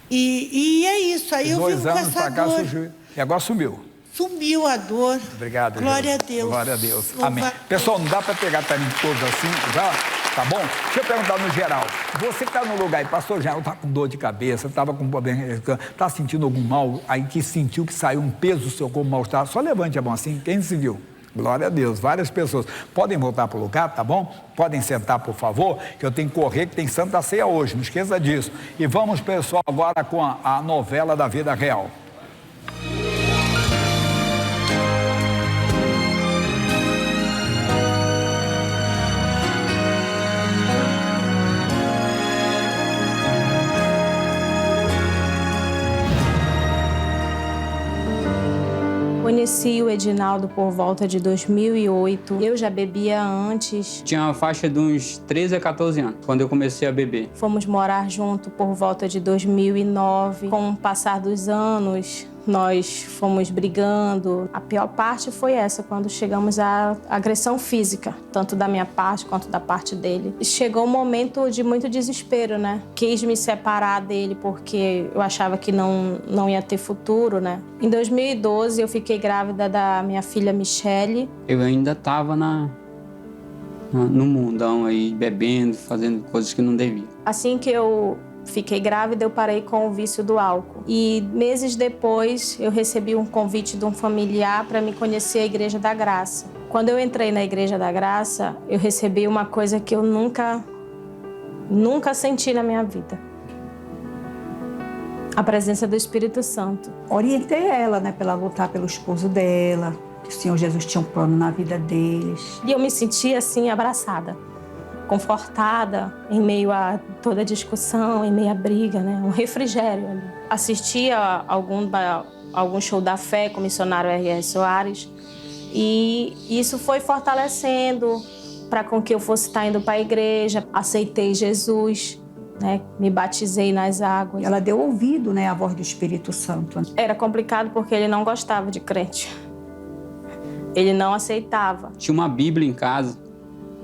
S12: E é isso, aí eu vim com essa dor. Surgiu,
S2: e agora sumiu.
S12: Sumiu a dor.
S2: Obrigado,
S12: Glória a Deus.
S2: Glória a Deus. Amém. Pessoal, não dá para pegar também todos assim, já, tá bom? Deixa eu perguntar no geral. Você que está no lugar aí, pastor Geraldo, está com dor de cabeça, estava com problema, está sentindo algum mal, aí que sentiu que saiu um peso do seu corpo, mal-estar, só levante a mão assim, quem se viu? Glória a Deus, várias pessoas. Podem voltar para o lugar, tá bom? Podem sentar, por favor, que eu tenho que correr, que tem Santa Ceia hoje, não esqueça disso. E vamos, pessoal, agora com a novela da vida real.
S13: Conheci o Edinaldo por volta de 2008. Eu já bebia antes.
S14: Tinha uma faixa de uns 13 a 14 anos, quando eu comecei a beber.
S13: Fomos morar junto por volta de 2009. Com o passar dos anos, nós fomos brigando. A pior parte foi essa, quando chegamos à agressão física, tanto da minha parte quanto da parte dele. Chegou um momento de muito desespero, né? Quis me separar dele porque eu achava que não ia ter futuro, né? Em 2012, eu fiquei grávida da minha filha Michele.
S14: Eu ainda estava no mundão aí, bebendo, fazendo coisas que não devia.
S13: Assim que eu fiquei grávida, eu parei com o vício do álcool. E meses depois, eu recebi um convite de um familiar para me conhecer a Igreja da Graça. Quando eu entrei na Igreja da Graça, eu recebi uma coisa que eu nunca senti na minha vida. A presença do Espírito Santo.
S15: Orientei ela, né, para ela lutar pelo esposo dela, que o Senhor Jesus tinha um plano na vida deles.
S13: E eu me senti assim, abraçada, confortada, em meio a toda a discussão, em meio à briga, né? Um refrigério ali. Assistia algum show da fé com o missionário R.R. Soares e isso foi fortalecendo para com que eu fosse estar indo para a igreja. Aceitei Jesus, né? Me batizei nas águas.
S15: Ela deu ouvido, né, à voz do Espírito Santo.
S13: Era complicado porque ele não gostava de crente. Ele não aceitava.
S14: Tinha uma Bíblia em casa.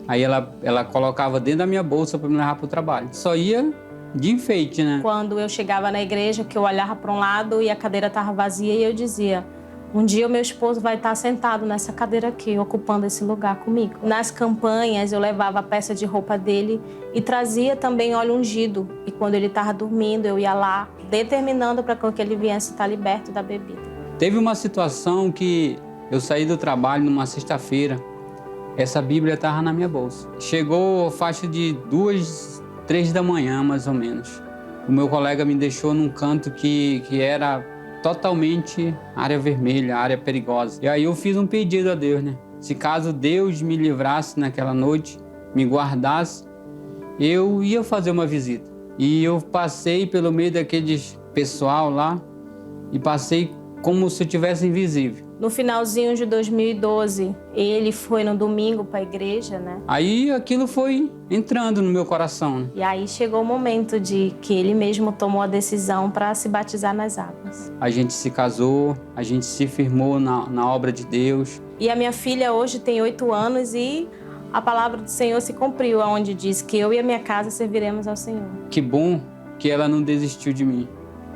S14: Aí ela colocava dentro da minha bolsa para me levar para o trabalho. Só ia de enfeite, né?
S13: Quando eu chegava na igreja, que eu olhava para um lado e a cadeira estava vazia, e eu dizia, um dia o meu esposo vai estar sentado nessa cadeira aqui, ocupando esse lugar comigo. Nas campanhas, eu levava a peça de roupa dele e trazia também óleo ungido. E quando ele estava dormindo, eu ia lá, determinando para que ele viesse estar liberto da bebida.
S14: Teve uma situação que eu saí do trabalho numa sexta-feira. Essa Bíblia estava na minha bolsa. Chegou a faixa de 2, 3 da manhã, mais ou menos. O meu colega me deixou num canto que era totalmente área vermelha, área perigosa. E aí eu fiz um pedido a Deus, né? Se caso Deus me livrasse naquela noite, me guardasse, eu ia fazer uma visita. E eu passei pelo meio daqueles pessoal lá e passei como se eu tivesse invisível.
S13: No finalzinho de 2012, ele foi no domingo para a igreja, né?
S14: Aí aquilo foi entrando no meu coração, né?
S13: E aí chegou o momento de que ele mesmo tomou a decisão para se batizar nas águas.
S14: A gente se casou, a gente se firmou na obra de Deus.
S13: E a minha filha hoje tem 8 anos e a palavra do Senhor se cumpriu, onde diz que eu e a minha casa serviremos ao Senhor.
S14: Que bom que ela não desistiu de mim.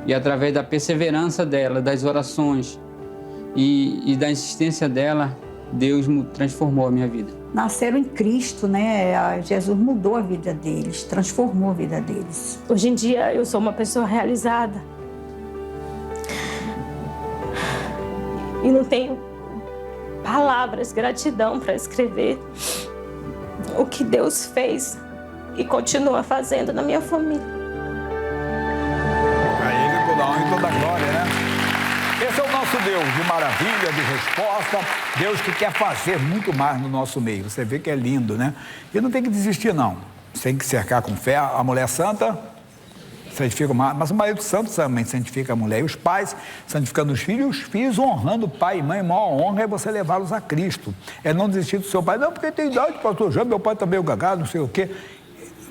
S14: E através da perseverança dela, das orações e da insistência dela, Deus transformou a minha vida.
S15: Nasceram em Cristo, né? Jesus mudou a vida deles, transformou a vida deles.
S13: Hoje em dia eu sou uma pessoa realizada. E não tenho palavras, gratidão para escrever o que Deus fez e continua fazendo na minha família.
S2: Deus de maravilha, de resposta, Deus que quer fazer muito mais no nosso meio. Você vê que é lindo, né? E não tem que desistir, não. Você tem que cercar com fé. A mulher santa santifica o marido, mas o marido santo também santifica a mulher. E os pais santificando os filhos honrando pai e mãe. A maior honra é você levá-los a Cristo. É não desistir do seu pai. Não, porque tem idade, pastor João, meu pai também é o gagá, não sei o quê.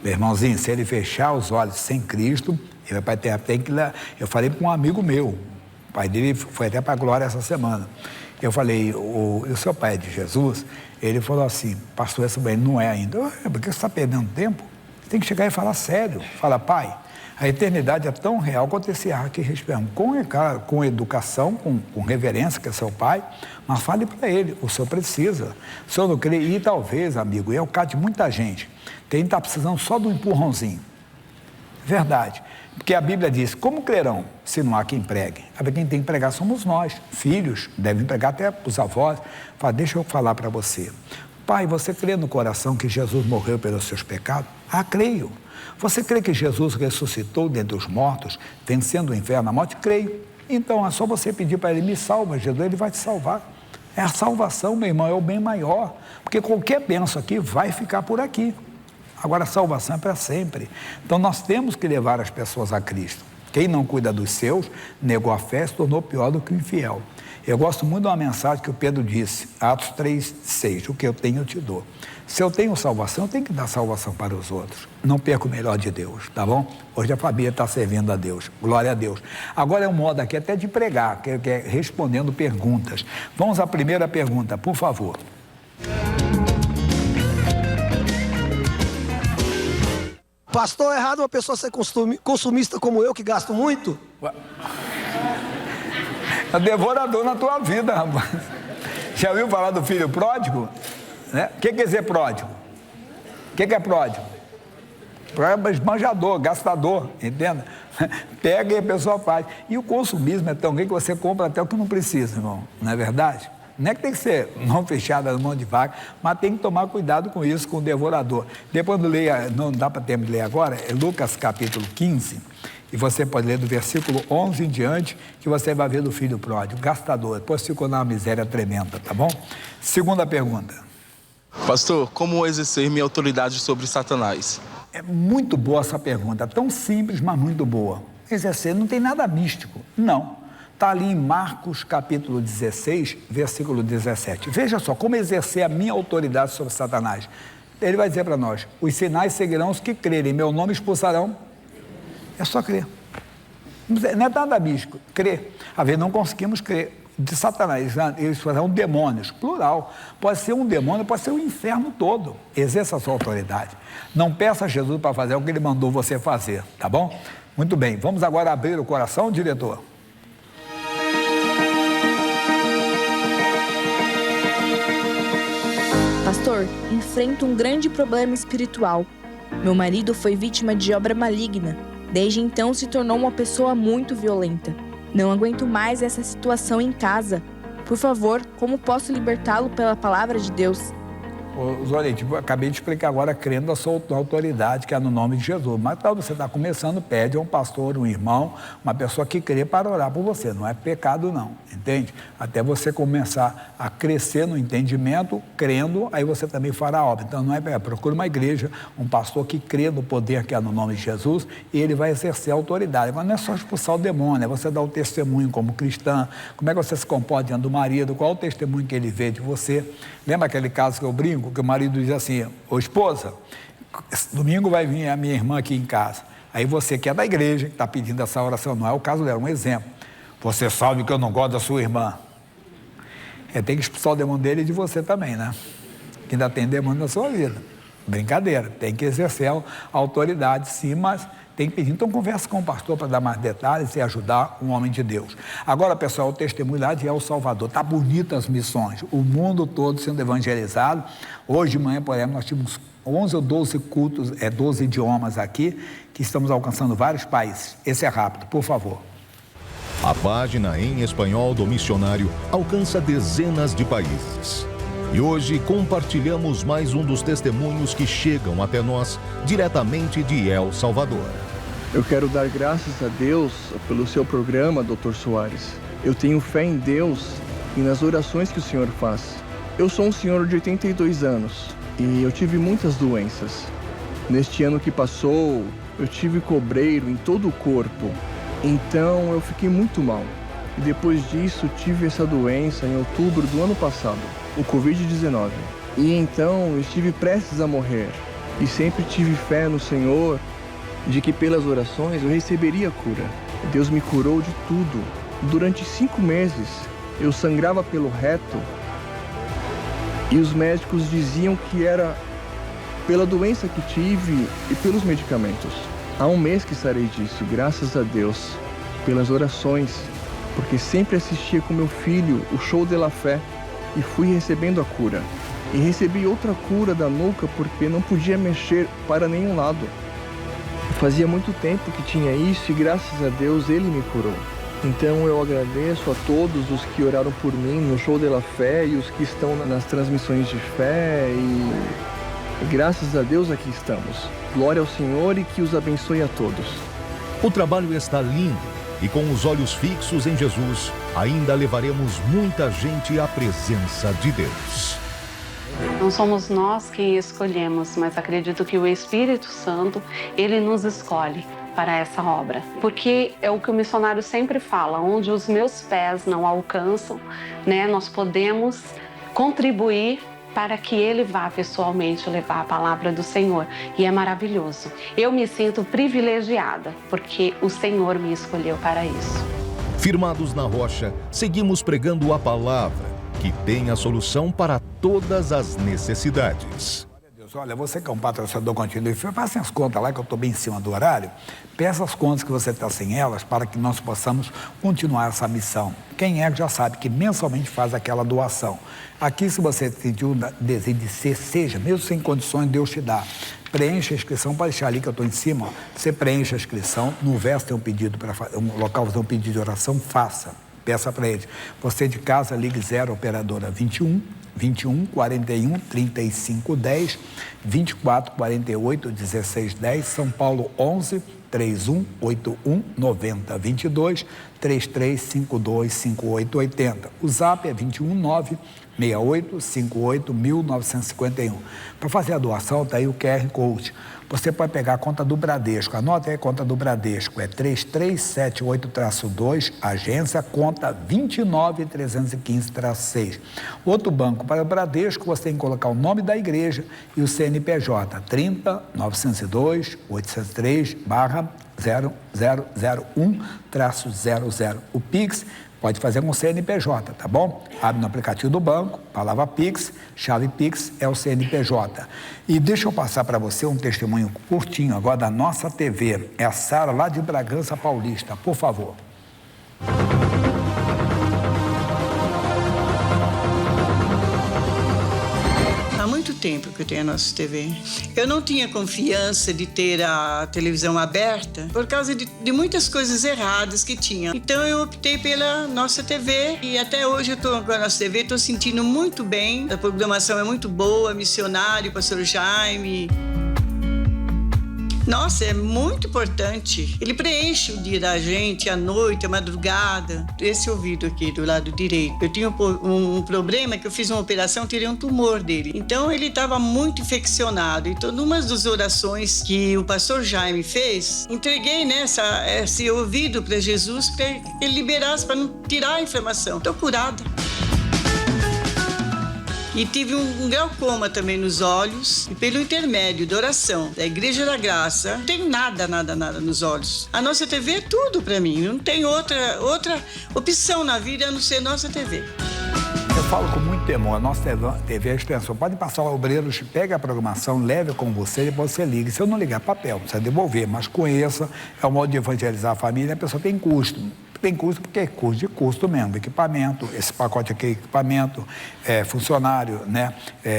S2: Meu irmãozinho, se ele fechar os olhos sem Cristo, ele vai ter que... Eu falei para um amigo meu, o pai dele foi até para a Glória essa semana. Eu falei, o seu pai é de Jesus? Ele falou assim, pastor, essa bem não é ainda. Porque você está perdendo tempo? Você tem que chegar e falar sério. Fala, pai, a eternidade é tão real quanto esse ar que respiramos. Com educação, com reverência, que é seu pai, mas fale para ele, o senhor precisa. O senhor não crê, e talvez, amigo, e é o caso de muita gente, tem que estar precisando só de um empurrãozinho. Verdade. Porque a Bíblia diz, como crerão se não há quem pregue? Quem tem que pregar somos nós, filhos, devem pregar até os avós. Fala, deixa eu falar para você. Pai, você crê no coração que Jesus morreu pelos seus pecados? Ah, creio. Você crê que Jesus ressuscitou dentre os mortos, vencendo o inferno, a morte? Creio. Então é só você pedir para ele, me salva, Jesus, ele vai te salvar. É a salvação, meu irmão, é o bem maior. Porque qualquer bênção aqui vai ficar por aqui. Agora, a salvação é para sempre. Então, nós temos que levar as pessoas a Cristo. Quem não cuida dos seus, negou a fé, se tornou pior do que o infiel. Eu gosto muito de uma mensagem que o Pedro disse, Atos 3:6, o que eu tenho, eu te dou. Se eu tenho salvação, eu tenho que dar salvação para os outros. Não perca o melhor de Deus, tá bom? Hoje a família está servindo a Deus, glória a Deus. Agora é um modo aqui até de pregar, que é respondendo perguntas. Vamos à primeira pergunta, por favor.
S16: Pastor, é errado uma pessoa ser consumista como eu, que gasto muito?
S2: É devorador na tua vida, rapaz. Já ouviu falar do filho pródigo? Né? O que quer dizer pródigo? O que é pródigo? Pródigo é esbanjador, gastador, entende? Pega e a pessoa faz. E o consumismo é tão grande que você compra até o que não precisa, irmão. Não é verdade? Não é que tem que ser mão fechada, mão de vaca, mas tem que tomar cuidado com isso, com o devorador. Depois não dá para tempo de ler agora, é Lucas capítulo 15, e você pode ler do versículo 11 em diante, que você vai ver do filho pródigo, gastador, depois ficou numa miséria tremenda, tá bom? Segunda pergunta.
S17: Pastor, como exercer minha autoridade sobre Satanás?
S2: É muito boa essa pergunta, tão simples, mas muito boa. Exercer não tem nada místico, não. Está ali em Marcos, capítulo 16, versículo 17. Veja só, como exercer a minha autoridade sobre Satanás. Ele vai dizer para nós, os sinais seguirão os que crerem, meu nome expulsarão. É só crer. Não é nada místico, crer. Às vezes não conseguimos crer. De Satanás, eles são demônios, plural. Pode ser um demônio, pode ser o inferno todo. Exerça a sua autoridade. Não peça a Jesus para fazer o que ele mandou você fazer, tá bom? Muito bem, vamos agora abrir o coração, diretor.
S18: Pastor, enfrento um grande problema espiritual. Meu marido foi vítima de obra maligna. Desde então se tornou uma pessoa muito violenta. Não aguento mais essa situação em casa. Por favor, como posso libertá-lo pela palavra de Deus?
S2: Zorete, eu acabei de explicar agora, crendo na sua autoridade, que é no nome de Jesus. Mas tal, você está começando, pede a um pastor, um irmão, uma pessoa que crê para orar por você. Não é pecado, não, entende? Até você começar a crescer no entendimento, crendo, aí você também fará a obra. Então, não é pecado. Procure uma igreja, um pastor que crê no poder que é no nome de Jesus, e ele vai exercer a autoridade. Mas não é só expulsar o demônio, é você dar o testemunho como cristã, como é que você se comporta diante do marido, qual é o testemunho que ele vê de você. Lembra aquele caso que eu brinco? Que o marido diz assim, ô esposa, domingo vai vir a minha irmã aqui em casa. Aí você que é da igreja, que está pedindo essa oração, não é o caso dela, um exemplo. Você sabe que eu não gosto da sua irmã. Tem que expulsar o demônio dele e de você também, né? Que ainda tem demônio na sua vida. Brincadeira, tem que exercer a autoridade, sim, mas tem que pedir. Então conversa com o pastor para dar mais detalhes e ajudar um homem de Deus. Agora, pessoal, o testemunho lá de El Salvador. Está bonita as missões. O mundo todo sendo evangelizado. Hoje de manhã, por exemplo, nós tínhamos 11 ou 12 cultos, 12 idiomas aqui, que estamos alcançando vários países. Esse é rápido, por favor.
S19: A página em espanhol do missionário alcança dezenas de países. E hoje compartilhamos mais um dos testemunhos que chegam até nós diretamente de El Salvador.
S20: Eu quero dar graças a Deus pelo seu programa, Dr. Soares. Eu tenho fé em Deus e nas orações que o Senhor faz. Eu sou um senhor de 82 anos e eu tive muitas doenças. Neste ano que passou, eu tive cobreiro em todo o corpo, então eu fiquei muito mal. E depois disso, tive essa doença em outubro do ano passado, o Covid-19. E então eu estive prestes a morrer e sempre tive fé no Senhor de que pelas orações eu receberia a cura. Deus me curou de tudo. Durante 5 meses, eu sangrava pelo reto e os médicos diziam que era pela doença que tive e pelos medicamentos. Há 1 mês que sarei disso, graças a Deus, pelas orações, porque sempre assistia com meu filho o show de la fé e fui recebendo a cura. E recebi outra cura da nuca porque não podia mexer para nenhum lado. Fazia muito tempo que tinha isso e graças a Deus Ele me curou. Então eu agradeço a todos os que oraram por mim no show de la fé e os que estão nas transmissões de fé e graças a Deus aqui estamos. Glória ao Senhor e que os abençoe a todos.
S19: O trabalho está lindo e com os olhos fixos em Jesus, ainda levaremos muita gente à presença de Deus.
S21: Não somos nós quem escolhemos, mas acredito que o Espírito Santo, ele nos escolhe para essa obra. Porque é o que o missionário sempre fala, onde os meus pés não alcançam, né, nós podemos contribuir para que ele vá pessoalmente levar a palavra do Senhor. E é maravilhoso. Eu me sinto privilegiada, porque o Senhor me escolheu para isso.
S19: Firmados na rocha, seguimos pregando a palavra, que tem a solução para todas as necessidades.
S2: Olha, você que é um patrocinador contínuo, faça as contas lá que eu estou bem em cima do horário, peça as contas que você está sem elas para que nós possamos continuar essa missão. Quem é que já sabe que mensalmente faz aquela doação. Aqui, se você sentiu um desejo de ser, seja, mesmo sem condições, Deus te dá. Preencha a inscrição, pode deixar ali que eu estou em cima, ó. Você preenche a inscrição, no verso tem um pedido para um local, fazer um pedido de oração, faça. Peça para ele. Você de casa, ligue 0 operadora 21 41 35 10 24 48 16 10, São Paulo 11 31 81 90 22 33 52 58 80. O zap é 21 9 68 58 1951. Para fazer a doação, está aí o QR Code. Você pode pegar a conta do Bradesco. Anota aí a conta do Bradesco. É 3378-2, agência, conta 29315-6. Outro banco para o Bradesco, você tem que colocar o nome da igreja e o CNPJ. 30-902-803-0001-00. O Pix pode fazer com o CNPJ, tá bom? Abre no aplicativo do banco, palavra Pix, chave Pix é o CNPJ. E deixa eu passar para você um testemunho curtinho agora da nossa TV. É a Sara lá de Bragança Paulista, por favor.
S22: Há muito tempo que eu tenho a nossa TV. Eu não tinha confiança de ter a televisão aberta por causa de muitas coisas erradas que tinha. Então eu optei pela nossa TV e até hoje eu estou com a nossa TV, estou sentindo muito bem. A programação é muito boa, missionário, pastor Jaime. Nossa, é muito importante. Ele preenche o dia da gente, a noite, a madrugada. Esse ouvido aqui do lado direito. Eu tinha um problema que eu fiz uma operação, tirei um tumor dele. Então ele estava muito infeccionado. Então, numa das orações que o pastor Jaime fez, entreguei esse ouvido para Jesus para ele liberasse, para não tirar a inflamação. Estou curada. E tive um glaucoma também nos olhos. E pelo intermédio da oração da Igreja da Graça, não tenho nada nos olhos. A nossa TV é tudo para mim. Não tem outra opção na vida a não ser nossa TV.
S2: Eu falo com muito temor, a nossa TV é a extensão. Pode passar o obreiro, pega a programação, leve com você e depois você liga. Se eu não ligar, papel, precisa devolver. Mas conheça, é o modo de evangelizar a família, a pessoa tem custo. Tem custo porque é custo mesmo, equipamento, esse pacote aqui é equipamento, funcionário, né,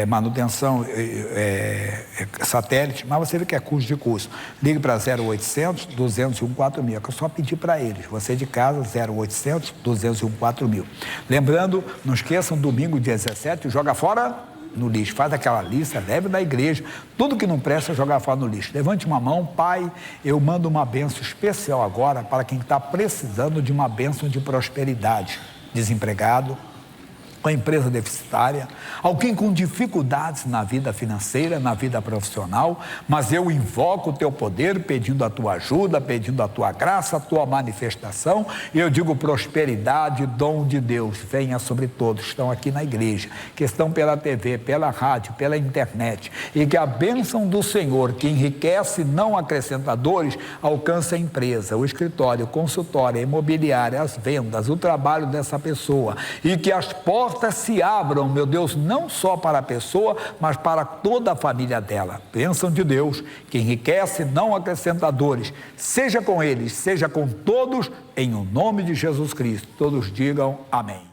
S2: manutenção, satélite, mas você vê que é custo. Ligue para 0800 201 4000, é que eu só pedir para eles. Você de casa, 0800 201 4000. Lembrando, não esqueçam, domingo, dia 17, joga fora no lixo. Faz aquela lista, leve da igreja. Tudo que não presta, jogar fora no lixo. Levante uma mão. Pai, eu mando uma bênção especial agora para quem está precisando de uma bênção de prosperidade. Desempregado, com a empresa deficitária, alguém com dificuldades na vida financeira, na vida profissional, mas eu invoco o teu poder, pedindo a tua ajuda, pedindo a tua graça, a tua manifestação, e eu digo prosperidade, dom de Deus, venha sobre todos que estão aqui na igreja, que estão pela TV, pela rádio, pela internet, e que a bênção do Senhor, que enriquece, não acrescenta dores, alcance a empresa, o escritório, o consultório, a imobiliária, as vendas, o trabalho dessa pessoa, e que as portas se abram, meu Deus, não só para a pessoa, mas para toda a família dela. Bênção de Deus, que enriquece, não acrescenta dores, seja com eles, seja com todos, em o nome de Jesus Cristo. Todos digam amém.